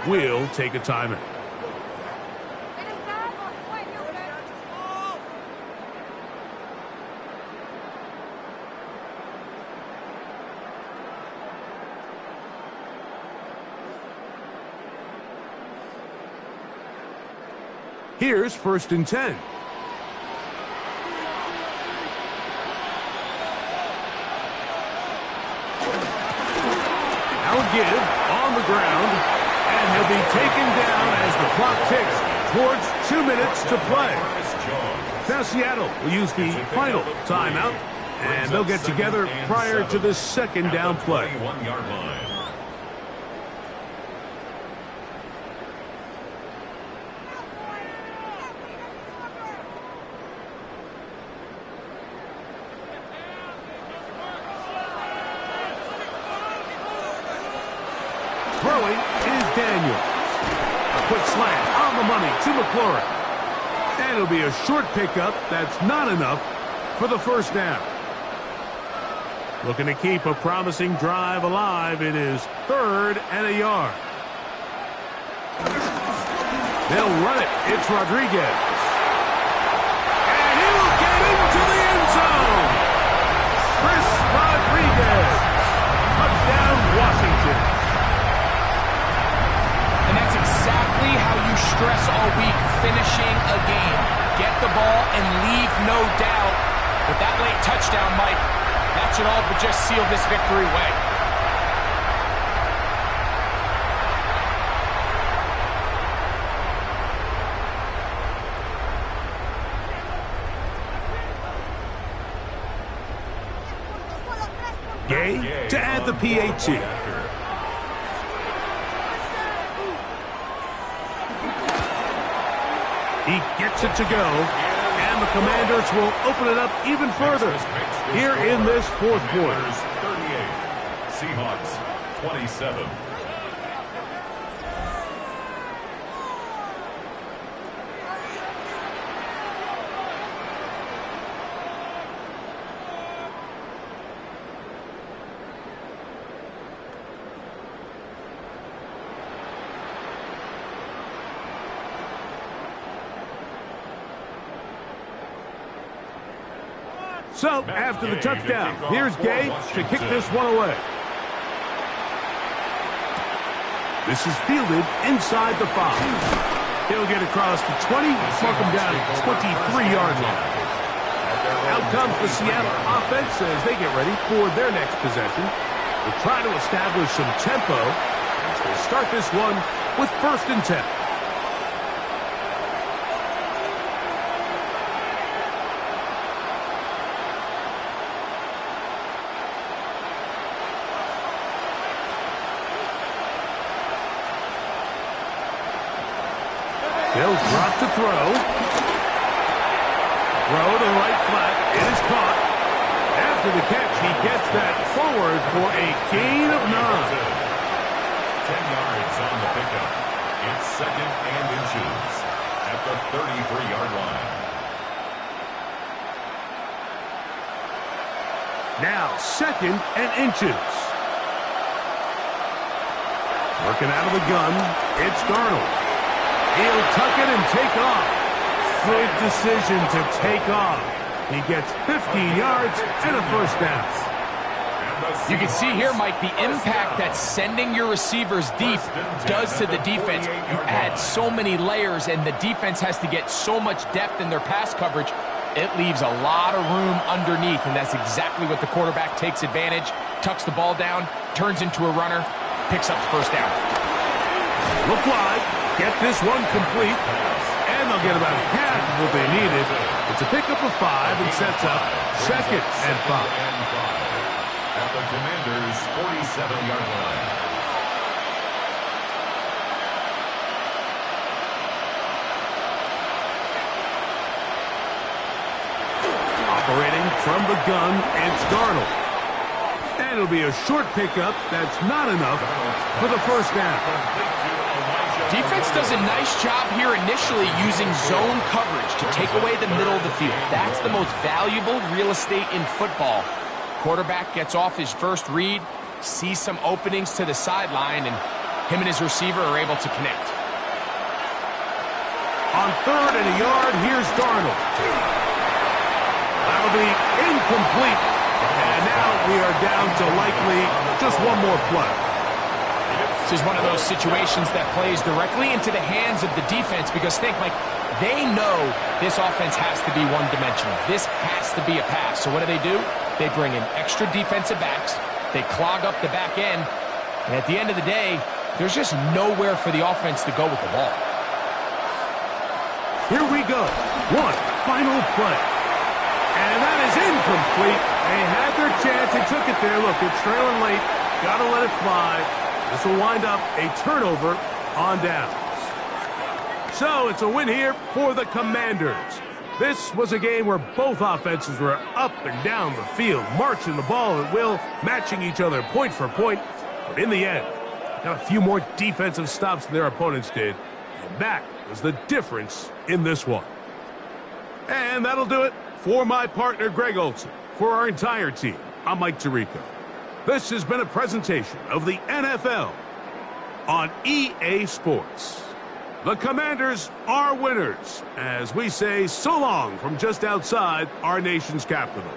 S1: we'll take a timeout. Here's 1st and 10. taken down as the clock ticks towards 2 minutes to play. Now Seattle will use the final timeout, and they'll get together prior to the second down play. Throwing is Daniels. A quick slant on the money to McLaurin. And it'll be a short pickup. That's not enough for the first down. Looking to keep a promising drive alive. It is 3rd and a yard. They'll run it. It's Rodriguez. And he'll get into the end zone. Chris Rodriguez. Touchdown, Washington.
S2: And that's exactly how you stress all week, finishing a game. Get the ball and leave no doubt. With that late touchdown, Mike, that should all but just seal this victory away.
S1: Gay to add the PAT. He gets it to go, and the Commanders will open it up even further here in this fourth quarter.
S3: 38, Seahawks 27.
S1: So, after the touchdown, here's Gay to kick this one away. This is fielded inside the 5. He'll get across the 20, mark him down at the 23-yard line. Out comes the Seattle offense as they get ready for their next possession. They'll try to establish some tempo as they start this one with 1st and 10. They'll drop to throw. Throw to the right flat. It is caught. After the catch, he gets that forward for a gain of 9. 10
S3: yards on the pickup. It's 2nd and inches at the 33-yard line.
S1: Now 2nd and inches. Working out of the gun, it's Darnold. He'll tuck it and take off. Good decision to take off. He gets 15 yards and a first down.
S2: You can see here, Mike, the impact that sending your receivers deep does to the defense. You add so many layers, and the defense has to get so much depth in their pass coverage. It leaves a lot of room underneath, and that's exactly what the quarterback takes advantage. Tucks the ball down, turns into a runner, picks up the first down.
S1: Look wide. Get this one complete, and they'll get about half of what they needed. It's a pickup of 5 and sets up 2nd and 5.
S3: At the Commanders' 47-yard line.
S1: Operating from the gun, it's Darnold. And it'll be a short pickup that's not enough for the first down.
S2: Defense does a nice job here initially using zone coverage to take away the middle of the field. That's the most valuable real estate in football. Quarterback gets off his first read, sees some openings to the sideline, and him and his receiver are able to connect.
S1: On 3rd and a yard, here's Darnold. That'll be incomplete. And now we are down to likely just one more play.
S2: This is one of those situations that plays directly into the hands of the defense because think, Mike, they know this offense has to be one-dimensional. This has to be a pass. So what do? They bring in extra defensive backs. They clog up the back end. And at the end of the day, There's just nowhere for the offense to go with the ball.
S1: Here we go. One final play. And that is incomplete. They had their chance. They took it there. Look, they're trailing late. Got to let it fly. This will wind up a turnover on downs. So it's a win here for the Commanders. This was a game where both offenses were up and down the field, marching the ball at will, matching each other point for point. But in the end, got a few more defensive stops than their opponents did. And that was the difference in this one. And that'll do it for my partner, Greg Olson. For our entire team, I'm Mike Tirico. This has been a presentation of the NFL on EA Sports. The Commanders are winners, as we say so long from just outside our nation's capital.